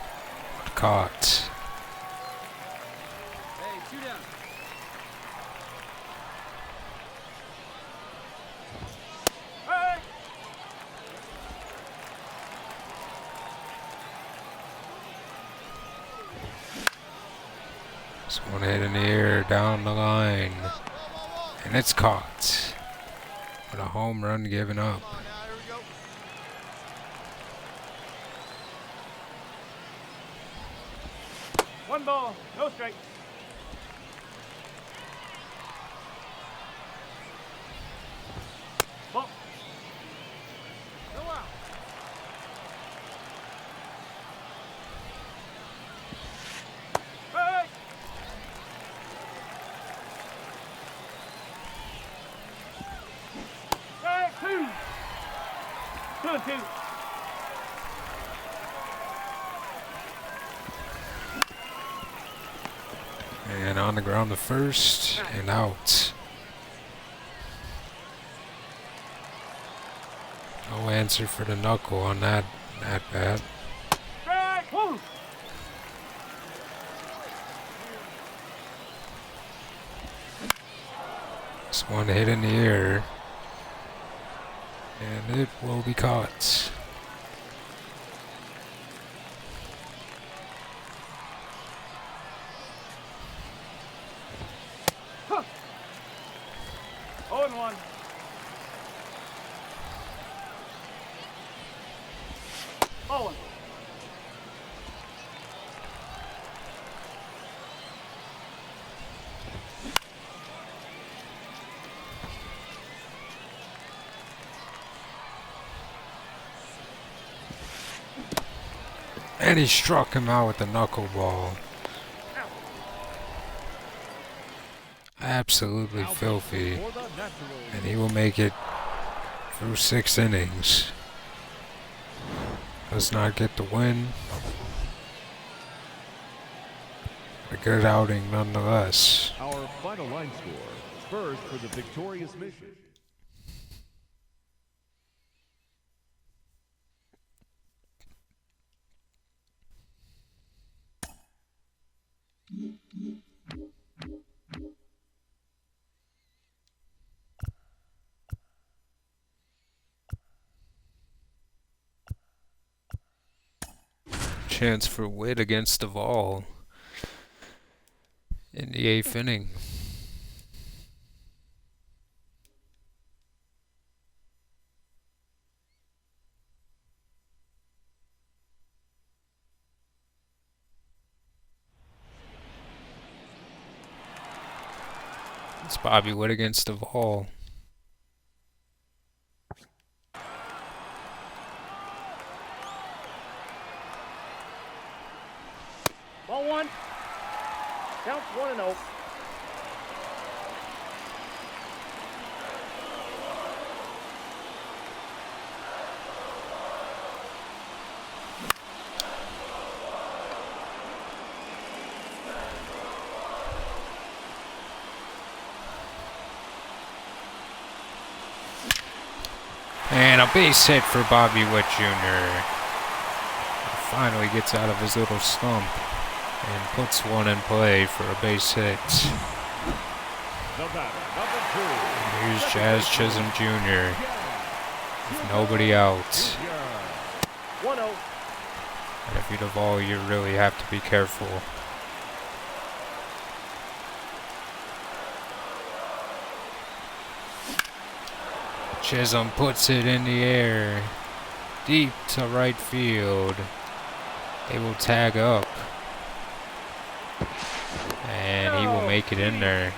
A: Caught.
E: Hey, 2 down.
C: Hey!
A: This one hit in the air down the line. And it's caught. With a home run given up.
D: Come on now, here we go.
C: One ball, no strikes. Ball.
D: No out.
C: Hey! Hey, 2. 2 and 2.
A: And on the ground the first. And out. No answer for the knuckle on that bat.
C: Strike 1.
A: This one hit in the air. And it will be caught.
C: Huh. 0 and 1. Ball 1.
A: And he struck him out with the knuckleball. Absolutely filthy.
B: For the Naturals.
A: And he will make it through 6 innings. Does not get the win. A good outing nonetheless.
B: Our final line score. Spurs for the victorious mission.
A: chance for Witt against Duvall in the 8th inning. It's Bobby Witt against Duvall.
C: Ball one. Counts 1-0.
A: And a base hit for Bobby Witt Jr. Finally gets out of his little slump and puts one in play for a base hit.
B: The batter, number 2.
A: And here's Jazz Chisholm Jr. with nobody out.
C: 1-0.
A: And if you're Duvall, you really have to be careful. Chisholm puts it in the air, deep to right field. They will tag up, and he will make it in there.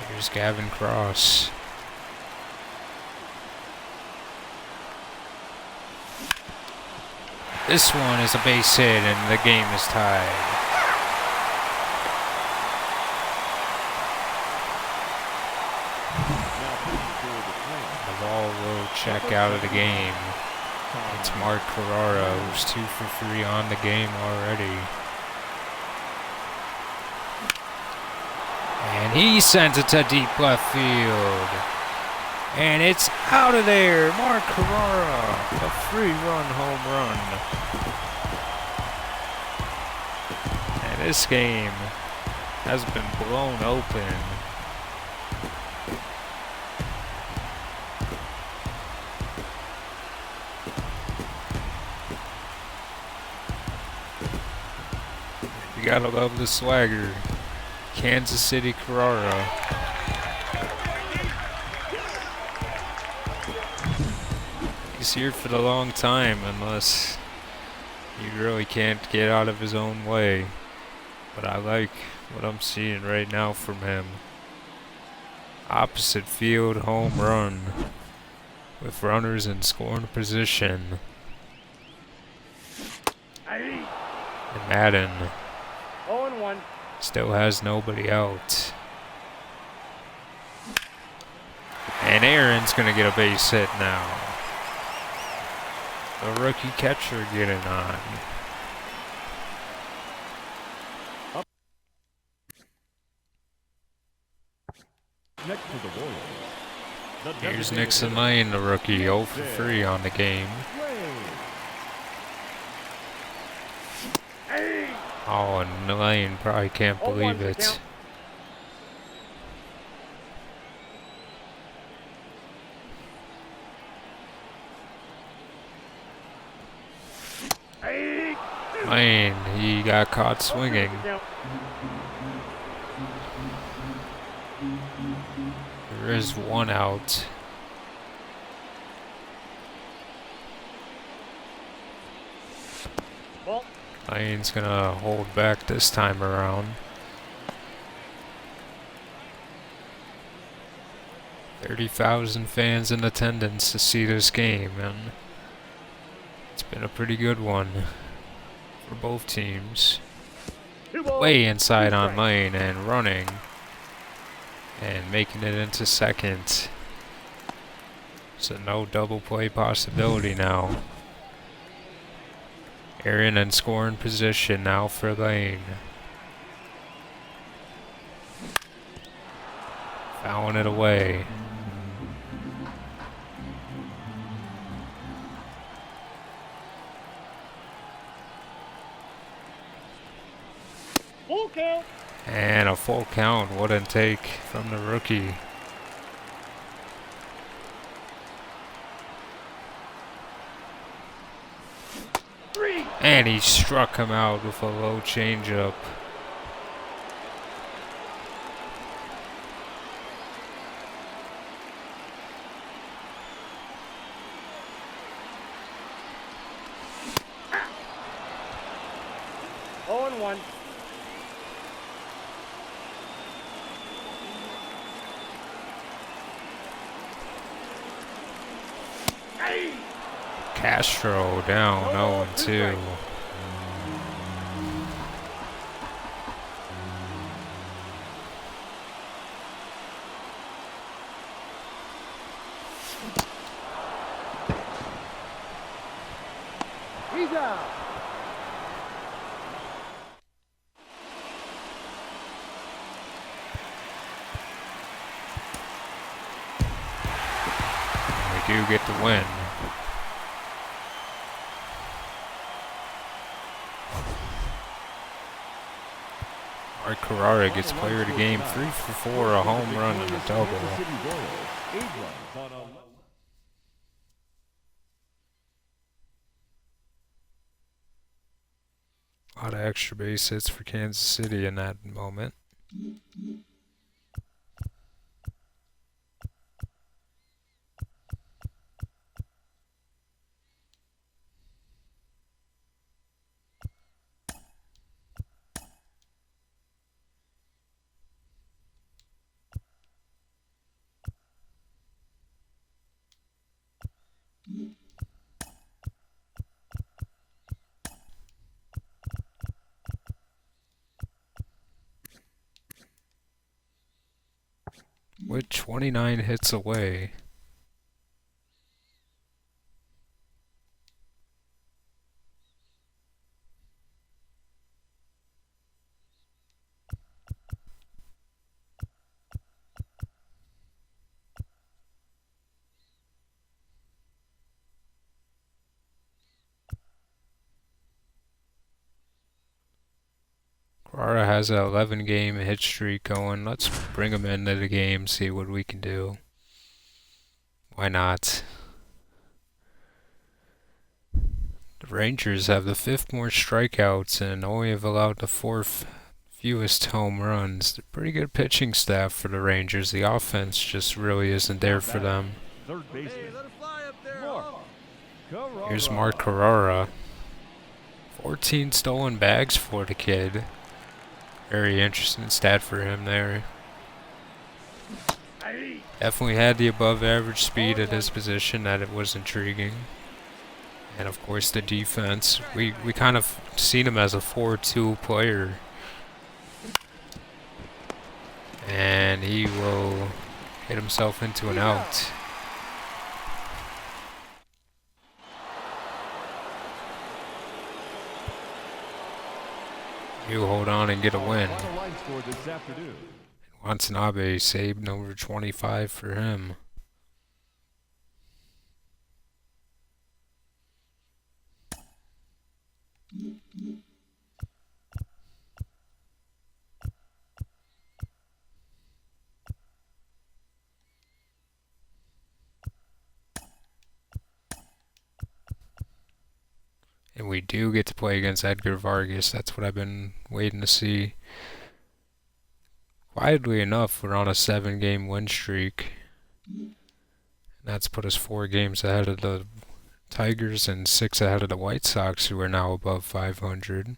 A: Here's Gavin Cross. This one is a base hit, and the game is tied. Duvall will check out of the game. It's Mark Carrara, who's 2 for 3 on the game already. And he sends it to deep left field. And it's out of there. Mark Carrara, a 3-run home run. And this game has been blown open. You gotta love the swagger. Kansas City Carrara. He's here for the long time unless he really can't get out of his own way. But I like what I'm seeing right now from him. Opposite field home run with runners in scoring position. And Madden
C: 0-1.
A: still has nobody out. And Aaron's gonna get a base hit now. The rookie catcher getting on.
B: Next to the Royals. The
A: Here's
B: designated
A: Nixon
B: hitter,
A: Lane, the rookie, 0 for 3 on the game.
B: Lane.
A: Oh, and Lane probably can't
C: 0-1
A: believe
C: for
A: it.
C: count.
A: Lane, he got caught swinging. There is one out.
C: Ball.
A: Lane's gonna hold back this time around. 30,000 fans in attendance to see this game, and it's been a pretty good one for both teams.
C: 2 balls.
A: Way inside on
C: strikes.
A: Lane and running and making it into second. So no double play possibility now. Aaron in scoring position now for Lane. Fouling it away.
C: Full count.
A: And a full count wouldn't take from the rookie. And he struck him out with a low changeup.
C: Oh and 1.
A: Castro down 0-2.
C: He's out.
A: We do get the win. Mark Carrara gets player of the game, 3 for 4, a home run and a double.
B: Kansas City Royals, 8 runs on a
A: A lot of extra base hits for Kansas City in that moment. With 29 hits away. Carrara has an 11-game hit streak going. Let's bring him into the game, see what we can do. Why not? The Rangers have the 5th most strikeouts and only have allowed the 4th fewest home runs. They're pretty good pitching staff for the Rangers. The offense just really isn't there for them.
B: third
D: Hey,
B: baseman.
D: let it fly up there.
B: Mark
D: Oh.
B: Carrara.
A: Here's Mark Carrara. 14 stolen bags for the kid. Very interesting stat for him there. Definitely had the above average speed at his position, that it was intriguing. And of course the defense. We kind of seen him as a 4-2 player. And he will get himself into an out. You hold on and get a win.
B: Final line score this afternoon.
A: Watanabe saved number 25 for him. And we do get to play against Edgar Vargas. That's what I've been waiting to see. Quietly enough, we're on a 7-game win streak. And that's put us 4 games ahead of the Tigers and 6 ahead of the White Sox, who are now above 500.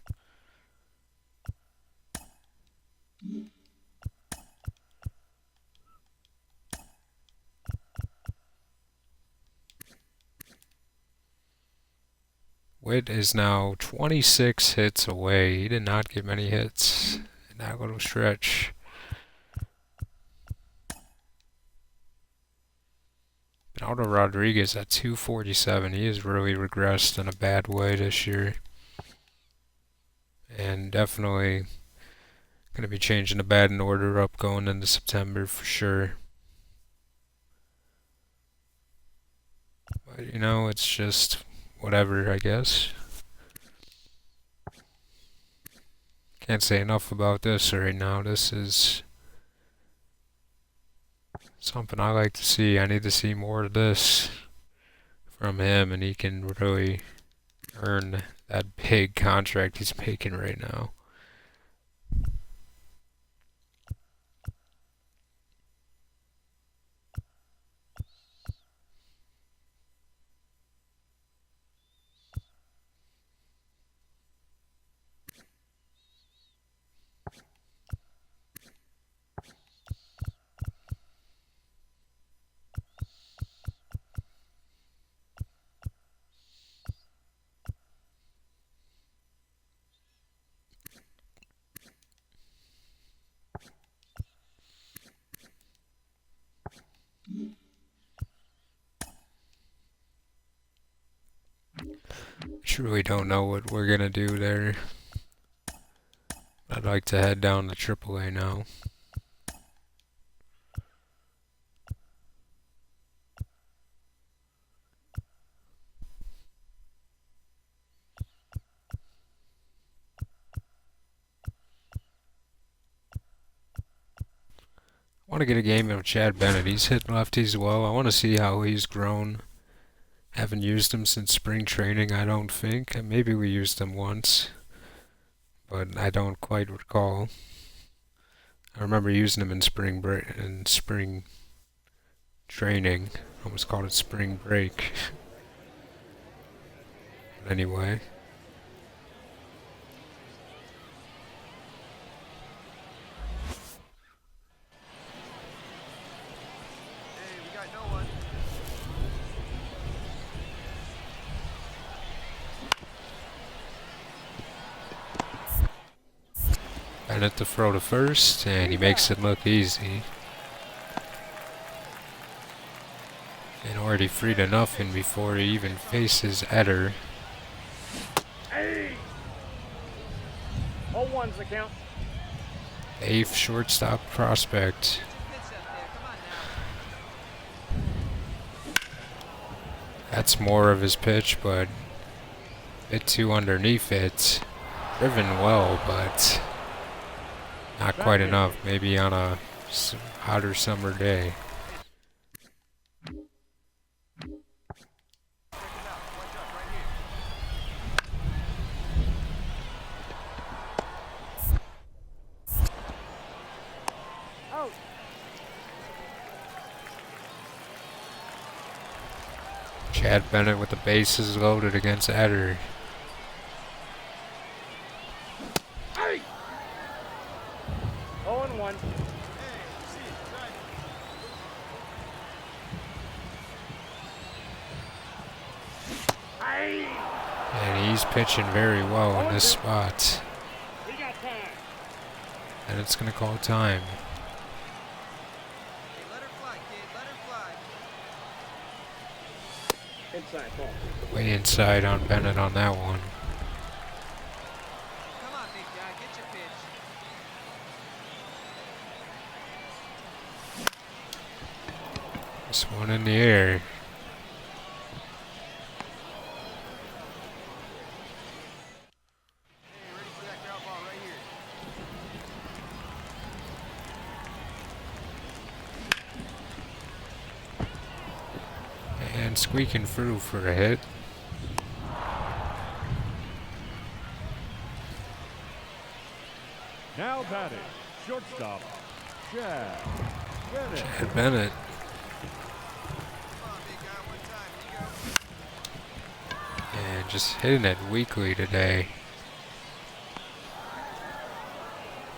A: Witt is now 26 hits away. He did not get many hits in that little stretch. Aldo Rodriguez at 247. He has really regressed in a bad way this year. And definitely going to be changing the batting order up going into September for sure. But, you know, it's just whatever, I guess. Can't say enough about this right now. This is something I like to see. I need to see more of this from him, and he can really earn that big contract he's making right now. Truly don't know what we're gonna do there. I'd like to head down to AAA now. I want to get a game of Chad Bennett. He's hit lefties well. I want to see how he's grown. Haven't used him since spring training, I don't think. Maybe we used him once, but I don't quite recall. I remember using him in spring training. I almost called it spring break. But anyway.
D: Hey, we got no one.
A: Bennett to throw to first, and he makes it look easy. And already freed enough in before he even faces Eder.
C: Hey! 0-1's the count.
A: Eighth shortstop prospect. That's more of his pitch, but a bit too underneath it. Driven well, but not quite enough. Maybe on a hotter summer day. Chad Bennett with the bases loaded against Eder.
C: Hey! 0-1. Hey!
A: And he's pitching very well in this spot.
C: We got time.
A: And it's going to call time.
D: Hey, let her fly, kid. Let her fly.
C: Inside ball.
A: Way inside on Bennett on that one.
D: Come on, big guy. Get your pitch.
A: This one in the air.
D: Hey, ready for that ground ball right here.
A: And squeaking through for a hit.
B: Now batting, shortstop, Chad Bennett.
A: Chad Bennett.
D: Come on, big guy. One time. Here you go.
A: And just hitting it weakly today.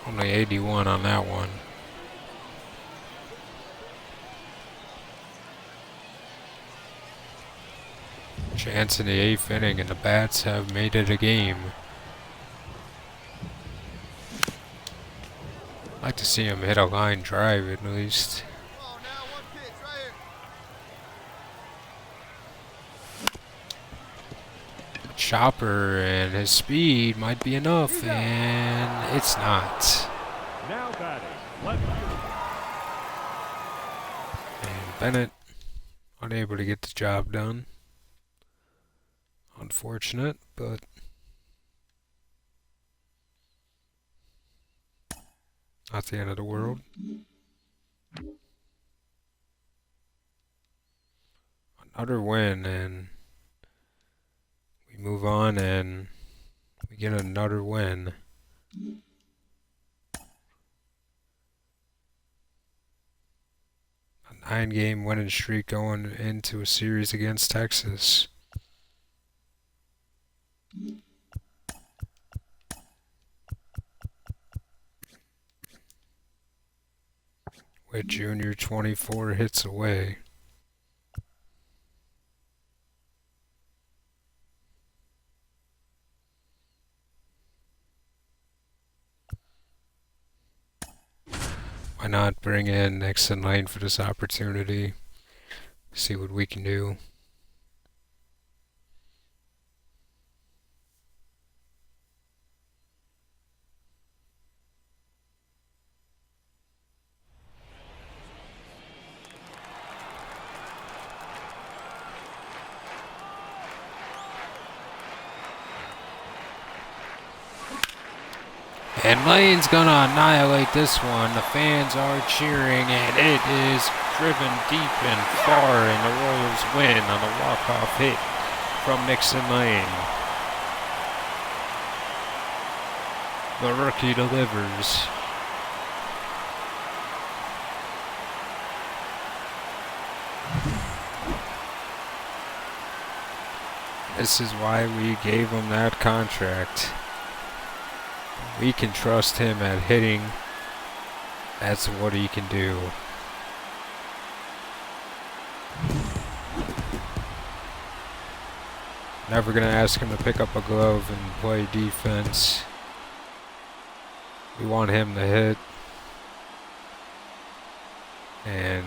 A: Only 81 on that one. Chance in the 8th inning, and the Bats have made it a game. I'd like to see him hit a line drive at least.
D: Come on now. One pitch right here.
A: Chopper and his speed might be enough, and it's not.
B: Now batting, left field.
A: And Bennett unable to get the job done. Unfortunate, but not the end of the world. Another win, and we move on and get another win. A 9-game winning streak going into a series against Texas. With Junior 24 hits away. Why not bring in Nixon Lane for this opportunity? See what we can do. And Lane's gonna annihilate this one. The fans are cheering, and it is driven deep and far, and the Royals win on a walk-off hit from Nixon Lane. The rookie delivers. This is why we gave him that contract. We can trust him at hitting. That's what he can do. Never gonna ask him to pick up a glove and play defense. We want him to hit. And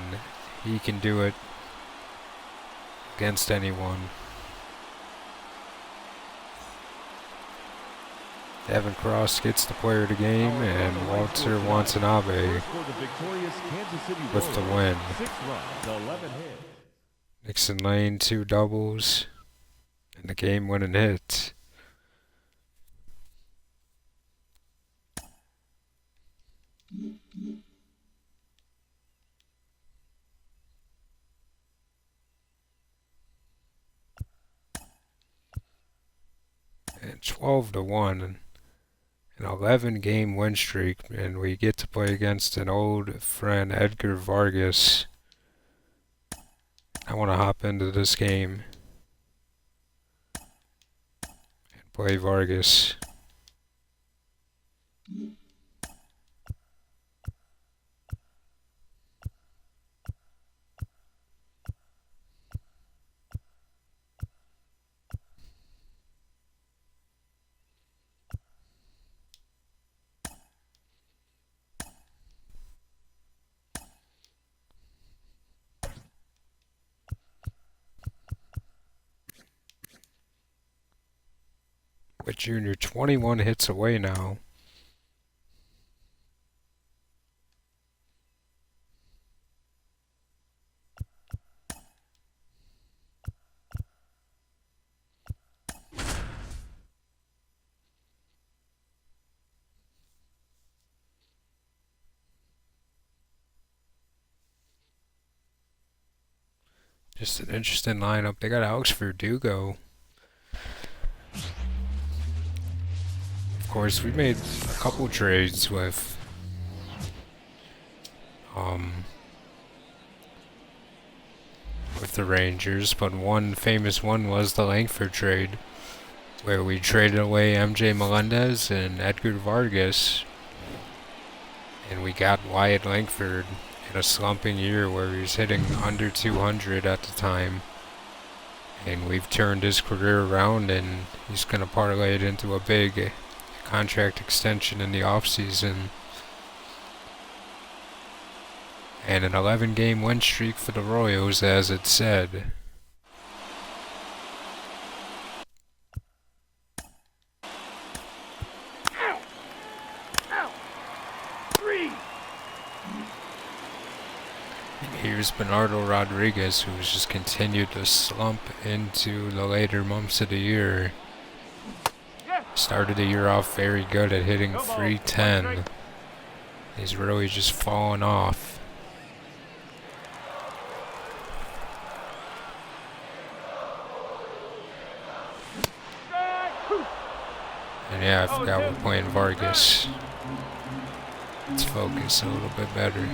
A: he can do it against anyone. Devin Cross gets the player of the game, and Walter Watanabe with the win. Nixon Lane 2 doubles, and the game-winning hit. And 12-1. An 11-game win streak, and we get to play against an old friend, Edgar Vargas. I want to hop into this game and play Vargas. With Junior 21 hits away now. Just an interesting lineup. They got Alex Verdugo. Of course, we made a couple trades with the Rangers, but one famous one was the Langford trade, where we traded away MJ Melendez and Edgar Vargas, and we got Wyatt Langford in a slumping year where he was hitting under 200 at the time. And we've turned his career around, and he's going to parlay it into a big contract extension in the offseason. And an 11-game win streak for the Royals, as it said. And here's Bernardo Rodriguez, who's just continued to slump into the later months of the year. Started the year off very good at hitting .310. He's really just fallen off. And yeah, I forgot we're playing Vargas. Let's focus a little bit better.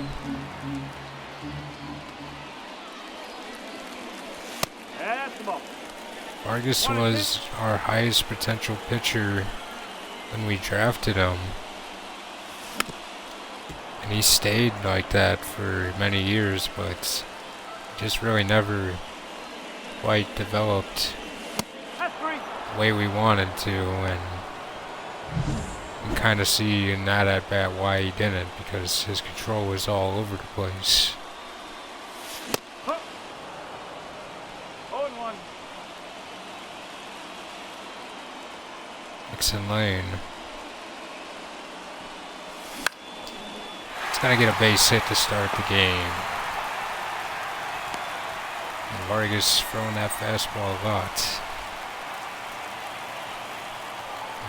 C: That's the ball.
A: Vargas was our highest potential pitcher when we drafted him. And he stayed like that for many years, but just really never quite developed
C: That's 3.
A: the way we wanted to, and you can kind of see in that at bat why he didn't, because his control was all over the place.
C: 0-1.
A: Nixon Lane. He's gonna get a base hit to start the game. And Vargas throwing that fastball a lot.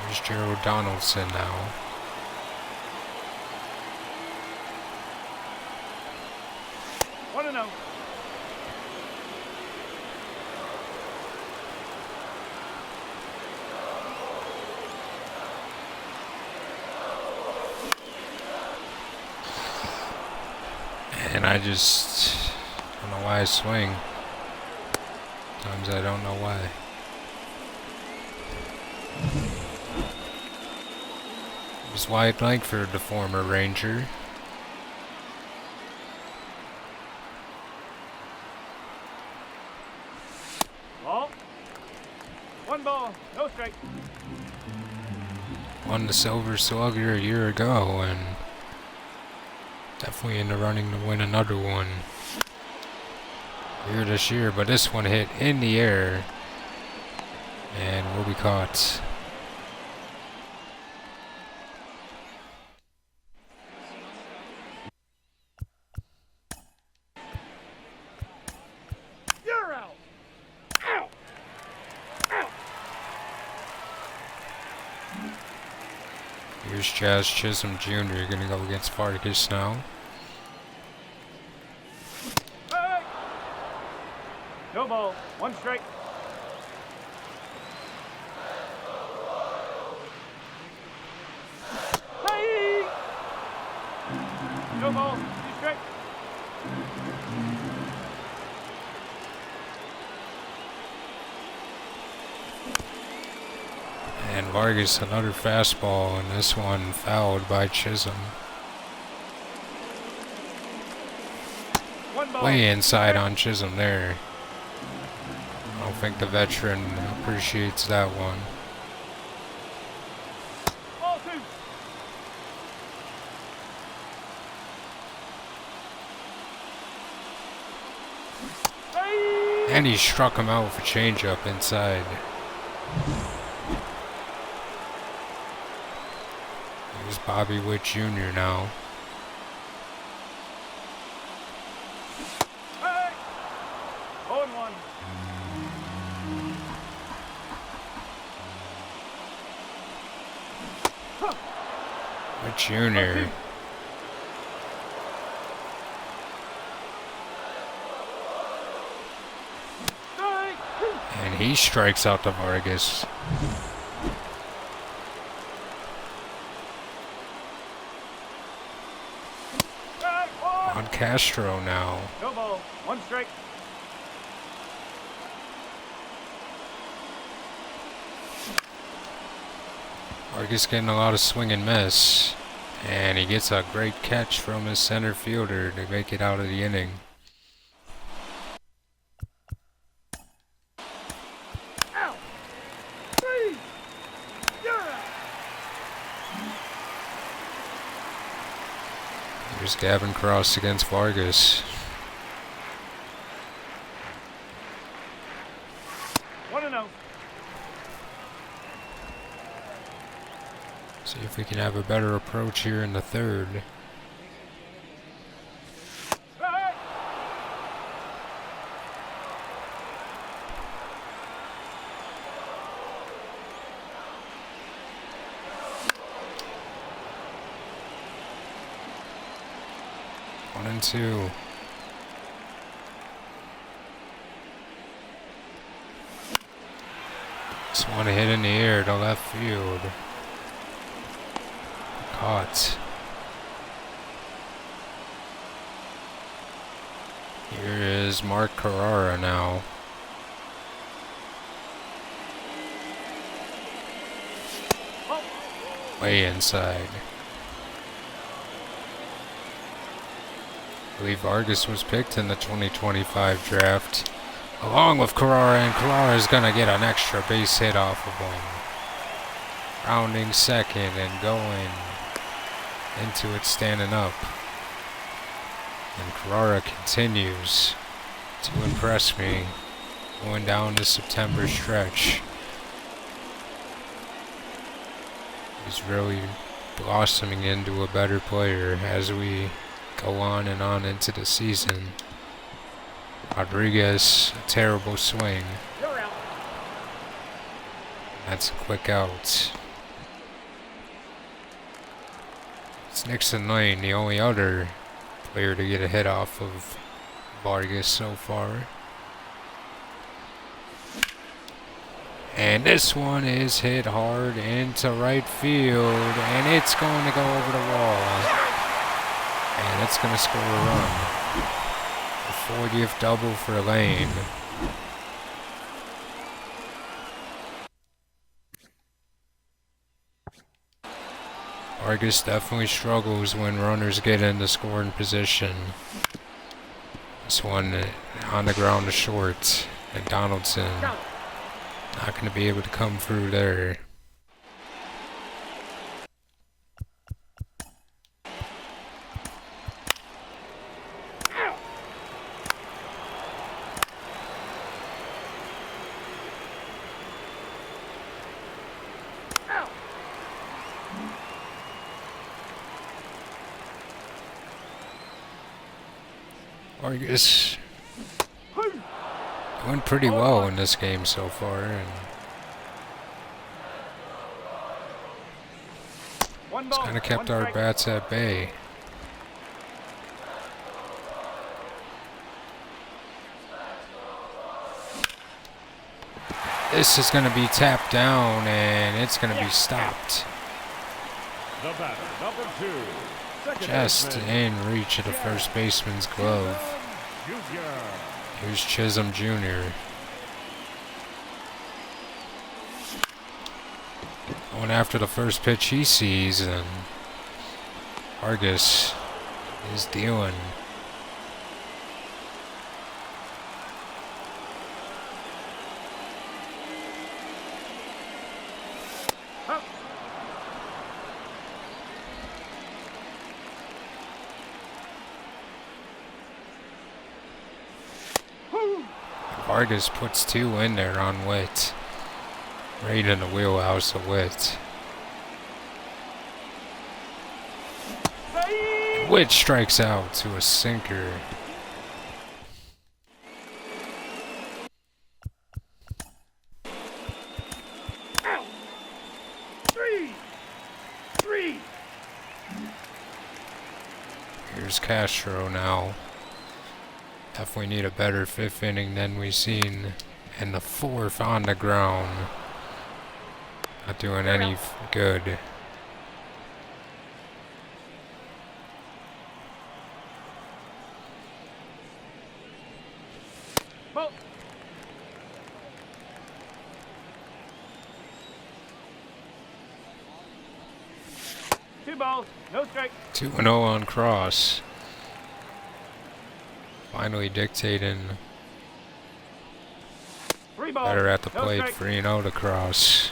A: There's Gerald Donaldson now.
C: One and 0.
A: And I just don't know why I swing. Sometimes I don't know why. It was wide Langford, the former Ranger.
C: Ball. 1 ball, no strike.
A: Won the Silver Slugger a year ago, and definitely in the running to win another one here this year. But this one hit in the air and will be caught.
C: You're out. Ow. Ow.
A: Here's Jazz Chisholm Jr. gonna go against Vargas now.
C: Hey. No ball, 1 strike. Hey. No ball, 2 strike.
A: And Vargas another fastball, and this one fouled by Chisholm.
C: 1 ball.
A: Way inside on Chisholm there. I don't think the veteran appreciates that one.
C: Ball 2. Hey.
A: And he struck him out with a changeup inside. Here's Bobby Witt Jr. now.
C: Hey. 0-1.
A: Witt Jr.
C: Strike.
A: And he strikes out the Vargas.
C: Strike 1.
A: On Castro now.
C: No ball, 1 strike.
A: Vargas getting a lot of swing and miss. And he gets a great catch from his center fielder to make it out of the inning.
C: Out. 3. You're out.
A: Here's Gavin Cross against Vargas.
C: 1-0.
A: See if we can have a better approach here in the third.
C: Strike.
A: One and two. Just want to hit in the air to left field. hot. Here is Mark Carrara now. Way inside. I believe Vargas was picked in the 2025 draft, along with Carrara, and Carrara is going to get an extra base hit off of him. Rounding second and going into it standing up. And Carrara continues to impress me going down the September stretch. He's really blossoming into a better player as we go on and on into the season. Rodriguez, a terrible swing.
C: You're out.
A: That's a quick out. It's Nixon Lane, the only other player to get a hit off of Vargas so far. And this one is hit hard into right field, and it's going to go over the wall. And it's going to score a run. The 40th double for Lane. Vargas definitely struggles when runners get into scoring position. This one on the ground to short, and Donaldson not going to be able to come through there. Vargas doing pretty well in this game so far, and it's kind of kept our bats at bay. This is going to be tapped down, and it's going to be stopped.
B: The batter, number 2. Second
A: Just
B: baseman,
A: in reach of the first baseman's glove.
B: Jr.
A: Here's Chisholm Jr. Going after the first pitch he sees, and Vargas is dealing. Vargas puts 2 in there on Witt. Right in the wheelhouse of Witt. Witt strikes out to a sinker. Here's Castro now. Definitely need a better 5th inning than we've seen in the 4th on the ground. Not doing any good.
C: Ball. 2 balls, no strike.
A: 2-0 on Cross. Finally dictating
C: 3 balls,
A: better at the
C: no
A: plate.
C: strike.
A: 3-0 to Cross.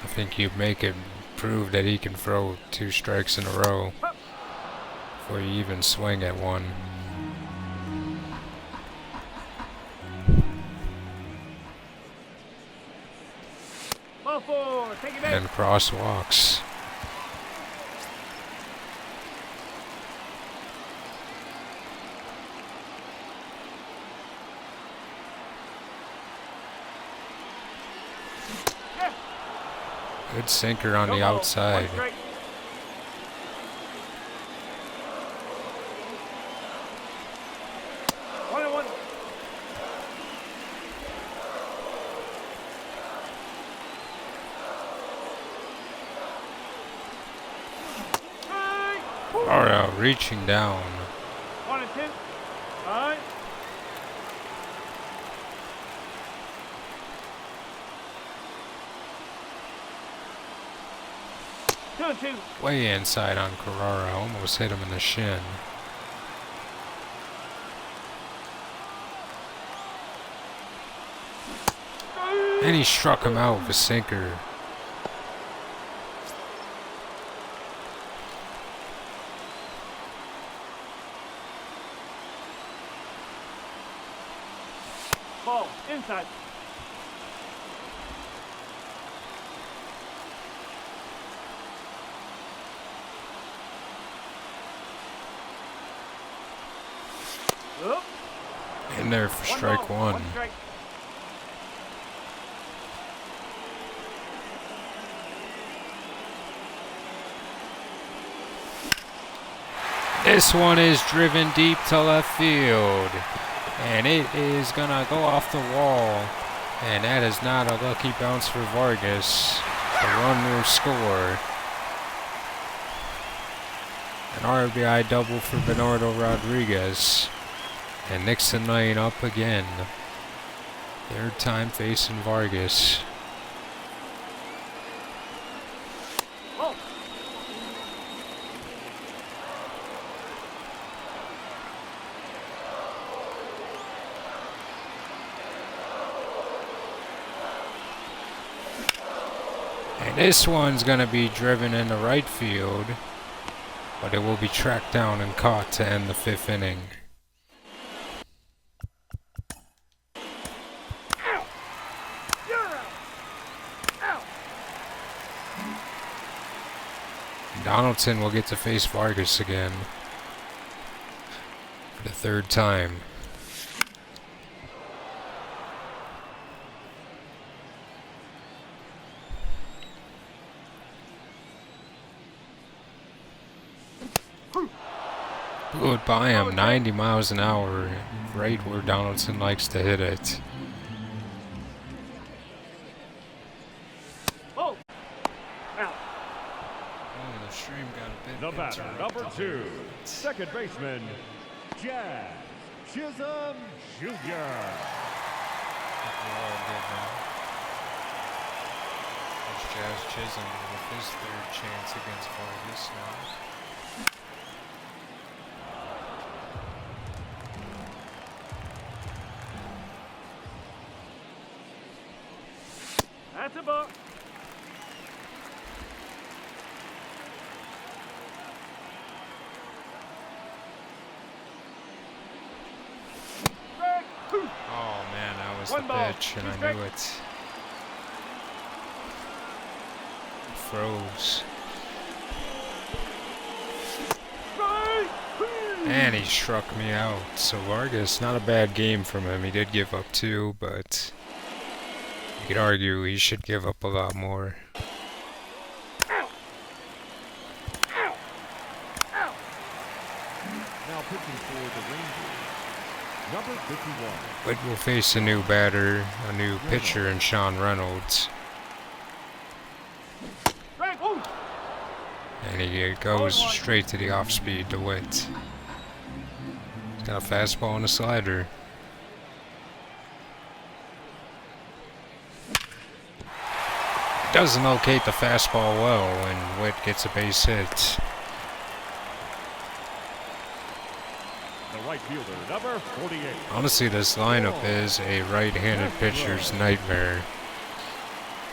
A: I think you make it prove that he can throw 2 strikes in a row before you even swing at one.
C: Ball 4, take it back.
A: And Cross walks. Good sinker on
C: No
A: the
C: ball,
A: outside.
C: 1 strike. One and one.
A: reaching down.
C: 1 and 10. All right. Two and 2.
A: Way inside on Carrara. Almost hit him in the shin. And he struck him out with a sinker.
C: Ball inside. Up.
A: In there for strike
C: ball,
A: 1.
C: strike.
A: This one is driven deep to left field. And it is gonna go off the wall. And that is not a lucky bounce for Vargas. The run will score. An RBI double for Bernardo Rodriguez. And Nixon line up again. Third time facing Vargas.
C: Ball.
A: And this one's gonna be driven into right field. But it will be tracked down and caught to end the 5th inning.
C: Out. You're out. Out.
A: Donaldson will get to face Vargas again. For the 3rd time. Blew it by him, 90 miles an hour, right where Donaldson likes to hit it.
C: Ball. Out.
A: Oh, the stream got a bit
B: The batter, number 2, second baseman, Jazz Chisholm Jr.
A: Jazz Chisholm with his 3rd chance against Vargas now.
C: That's a ball. Strike.
A: Oh man, that was
C: One
A: the
C: ball,
A: pitch, and
C: two
A: I
C: strikes.
A: knew it. Froze.
C: Strike.
A: And he struck me out. So Vargas, not a bad game from him. He did give up 2, but you could argue he should give up a lot more.
C: Out. Out. Out.
B: Now pitching for the Rangers, number 51.
A: But we'll face a new batter, a new pitcher in Sean Reynolds.
C: Strike. Ooh.
A: And he goes straight to the off-speed DeWitt. He's got a fastball and a slider. Doesn't locate the fastball well, and Witt gets a base hit.
B: The right fielder, number 48.
A: Honestly, this lineup is a right-handed pitcher's nightmare.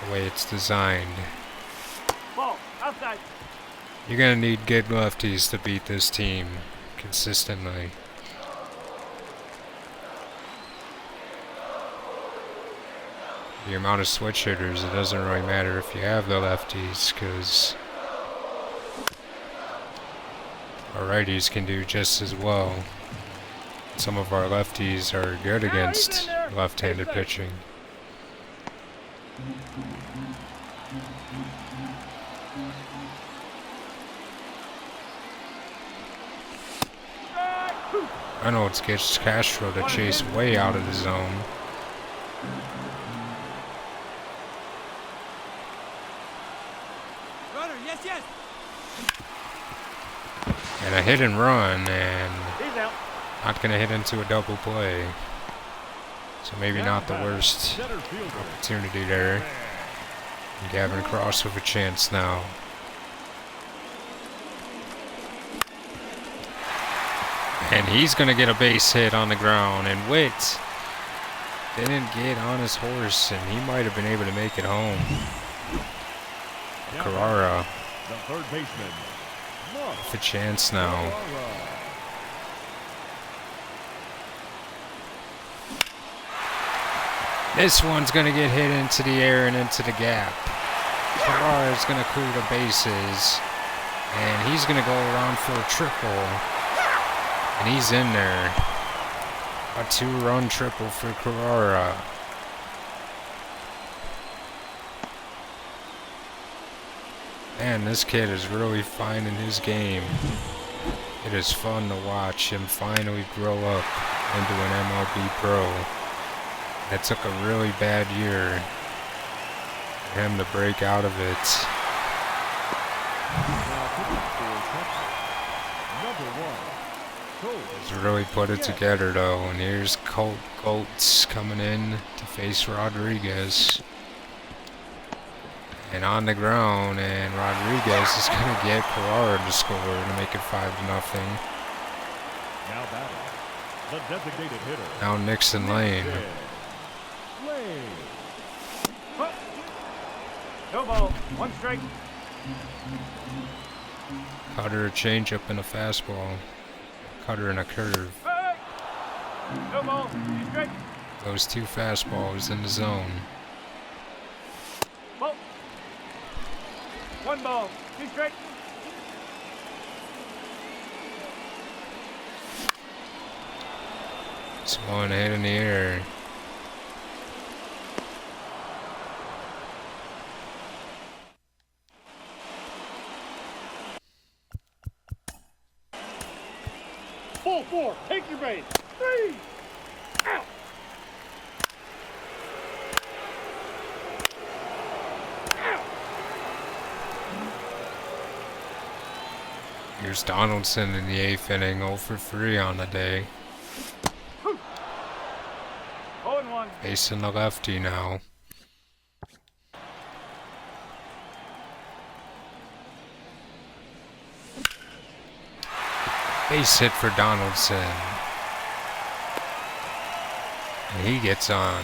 A: The way it's designed.
C: Ball. Outside.
A: You're gonna need good lefties to beat this team consistently. The amount of switch hitters, it doesn't really matter if you have the lefties, because our righties can do just as well. Some of our lefties are good against left-handed pitching. Reynolds gets Castro to chase way out of the zone.
C: Runner. Yes. Yes.
A: And a a hit and run, and
C: He's out.
A: not gonna hit into a double play. So maybe not the worst
B: Center fielder.
A: opportunity there. And Gavin Cross with a chance now. And he's gonna get a base hit on the ground, and Witt didn't get on his horse, and he might have been able to make it home. Carrara
B: The third baseman. Mark
A: with a chance now.
B: Carrara.
A: This one's gonna get hit into the air and into the gap. Carrara's gonna clear the bases, and he's gonna go around for a triple. And he's in there. A 2-run triple for Carrara. Man, this kid is really finding his game. It is fun to watch him finally grow up into an MLB pro. It took a really bad year for him to break out of it.
B: Number one. Cole.
A: He's really put it together though, and here's Colt Goltz coming in to face Rodriguez. And on the ground, and Rodriguez is gonna get Carrara to score to make it 5-0.
B: Now batting. The designated hitter.
A: Now Nixon Lane.
B: Lane.
C: No ball. 1 strike.
A: Cutter, a changeup, and a fastball. Cutter and a curve.
C: Hey! No ball. 2 strike.
A: Those 2 fastballs in the zone.
C: Ball. 1 ball. 2 strike.
A: It's one hit in the air.
C: Ball 4. Take your base. 3. Out. Out.
A: Here's Donaldson in the 8th inning, 0 for 3 on the day.
C: 0-1.
A: Facing the lefty now. Base hit for Donaldson. And he gets on.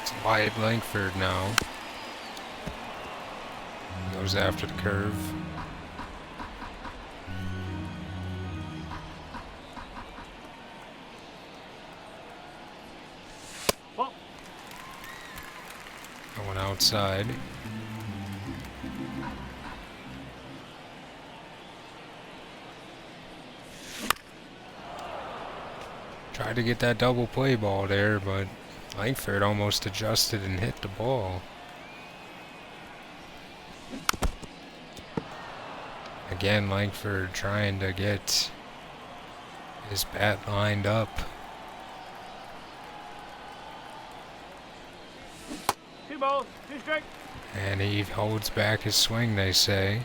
A: It's Wyatt Langford now. Goes after the curve.
C: Ball.
A: Going outside. Tried to get that double play ball there, but Langford almost adjusted and hit the ball. Again, Langford trying to get his bat lined up.
C: 2 balls. 2 strike.
A: And he holds back his swing, they say.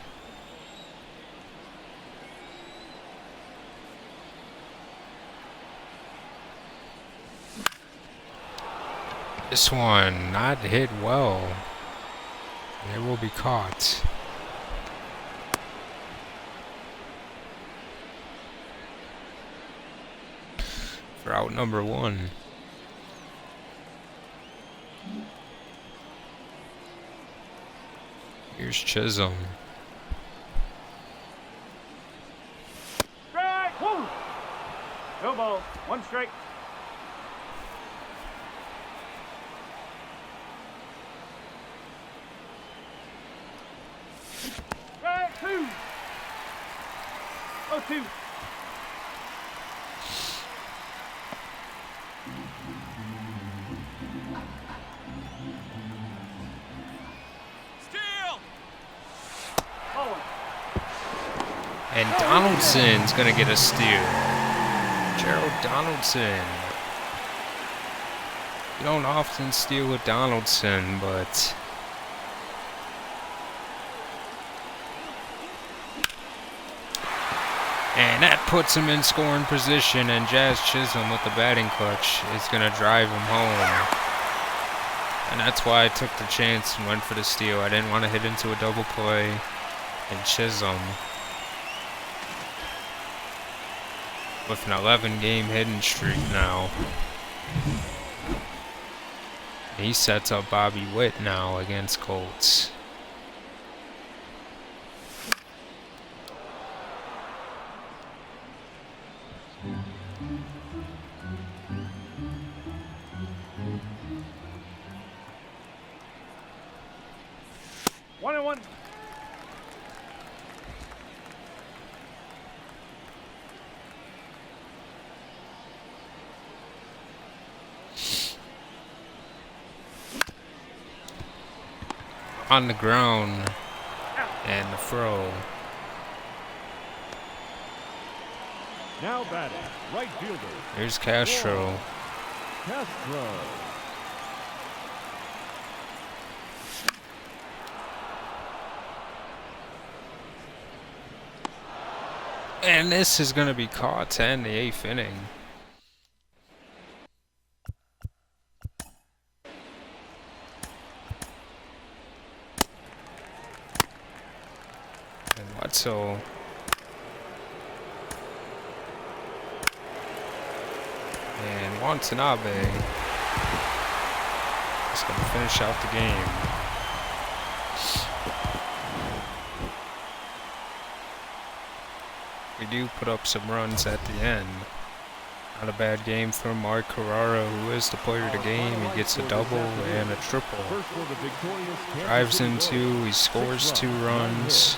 A: This one not hit well. It will be caught. For out number 1. Here's Chisholm.
C: Strike. Woo. No ball. 1 strike. Strike 2. 0-2. Ball 1.
A: And Donaldson's gonna get a steal. Gerald Donaldson. You don't often steal with Donaldson, but And that puts him in scoring position, and Jazz Chisholm with the batting clutch is going to drive him home. And that's why I took the chance and went for the steal. I didn't want to hit into a double play. And Chisholm, with an 11-game hitting streak now, he sets up Bobby Witt now against Colts.
C: One and one.
A: On the ground, and the throw.
B: Now batting, right fielder.
A: Here's Castro.
B: Castro.
A: And this is going to be caught to end the 8th inning. And Wetzel. And Watanabe is going to finish out the game. We do put up some runs at the end. Not a bad game from Mark Carrara, who is the player of the game. He gets a double and a triple. Drives in 2, he scores 2 runs.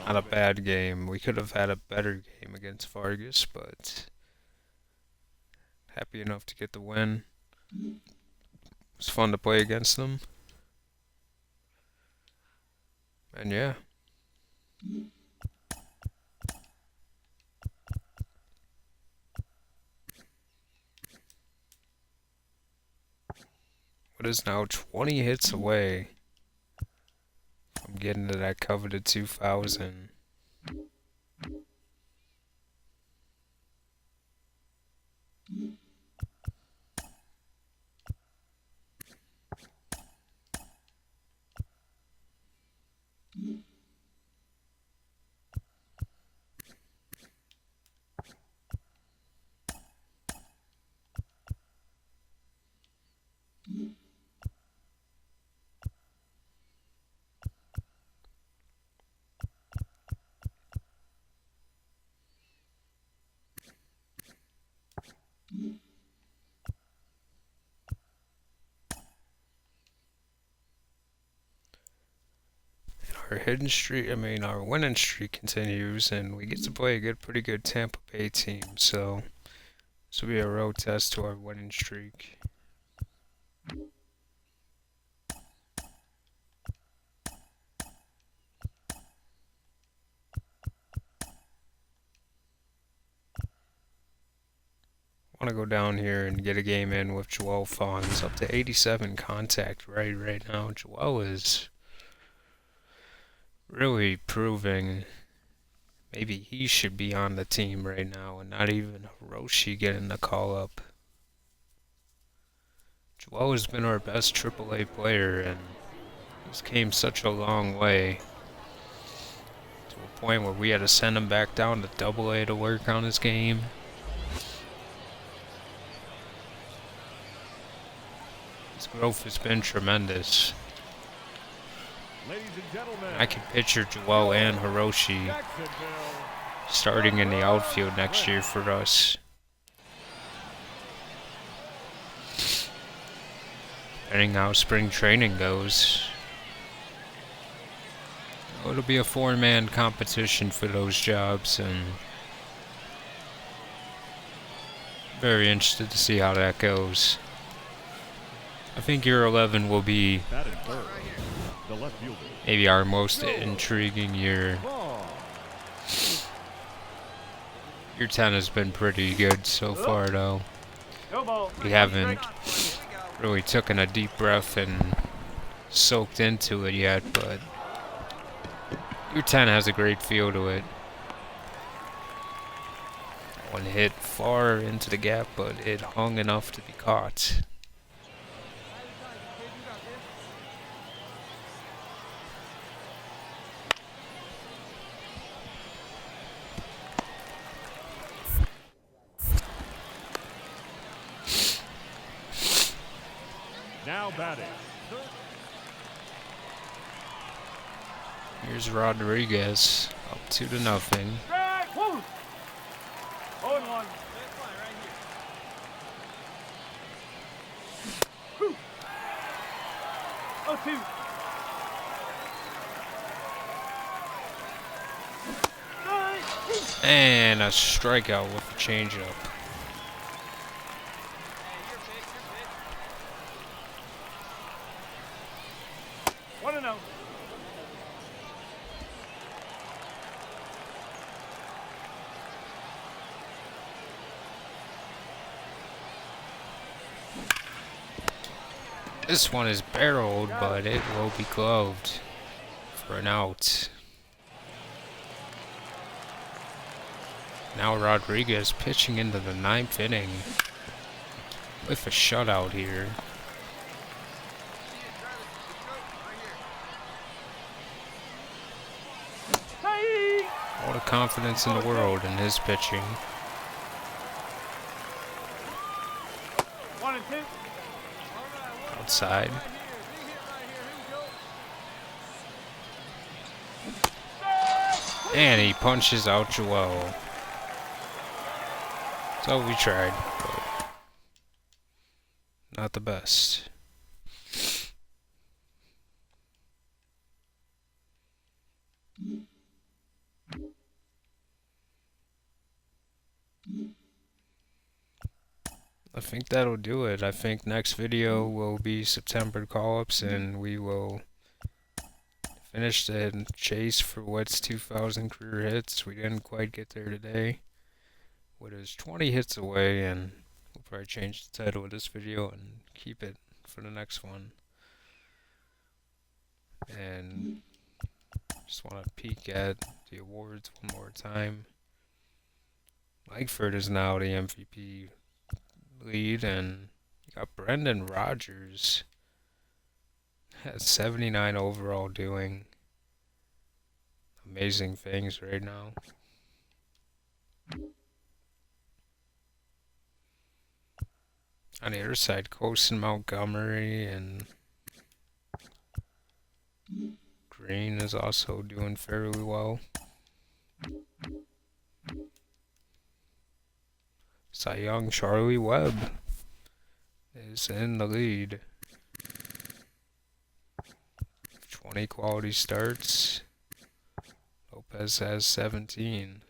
A: Not a bad game. We could have had a better game against Vargas, but happy enough to get the win. It was fun to play against them. And yeah. What is now 20 hits away from getting to that coveted 2,000. Our winning streak continues, and we get to play a pretty good Tampa Bay team, so this will be a road test to our winning streak. I want to go down here and get a game in with Joel Fons, up to 87 contact right now. Joel is really proving maybe he should be on the team right now and not even Hiroshi getting the call up. Joel has been our best AAA player, and he's came such a long way to a point where we had to send him back down to AA to work on his game. His growth has been tremendous. I can picture Joel and Hiroshi starting in the outfield next year for us. Depending how spring training goes. It'll be a 4-man competition for those jobs, and very interested to see how that goes. I think year 11 will be maybe our most intriguing year. Year 10 has been pretty good so far, though. We haven't really taken a deep breath and soaked into it yet, but year 10 has a great feel to it. One hit far into the gap, but it hung enough to be caught.
B: Now batting.
A: Here's Rodriguez, up 2-0.
C: Strike. Woo. 0-1. Whew. 0-2.
A: And a strikeout with a changeup.
C: One and 0.
A: This one is barreled, but it will be gloved for an out. Now Rodriguez pitching into the 9th inning with a shutout here.
C: Hey.
A: All the confidence in the world in his pitching.
C: 1 and 2.
A: Outside. And he punches out Joel. So we tried, but not the best. I think that'll do it. I think next video will be September call-ups, and we will finish the chase for Witt's 2,000 career hits. We didn't quite get there today. Witt is 20 hits away, and we'll probably change the title of this video and keep it for the next one. And just want to peek at the awards one more time. Langford is now the MVP lead, and you got Brendan Rodgers at 79 overall, doing amazing things right now. On the other side, Colson Montgomery and Green is also doing fairly well. Cy Young Charlie Webb is in the lead. 20 quality starts. Lopez has 17.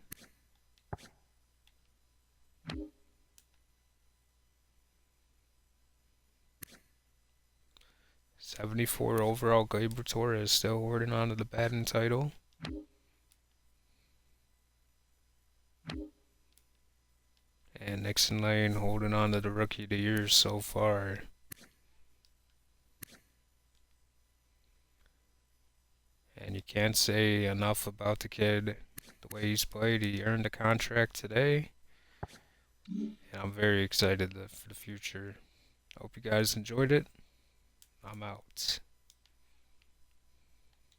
A: .74 overall, Gleyber Torres still holding on to the batting title. And Nixon Lane holding on to the Rookie of the Year so far. And you can't say enough about the kid, the way he's played. He earned a contract today. And I'm very excited for the future. I hope you guys enjoyed it. I'm out.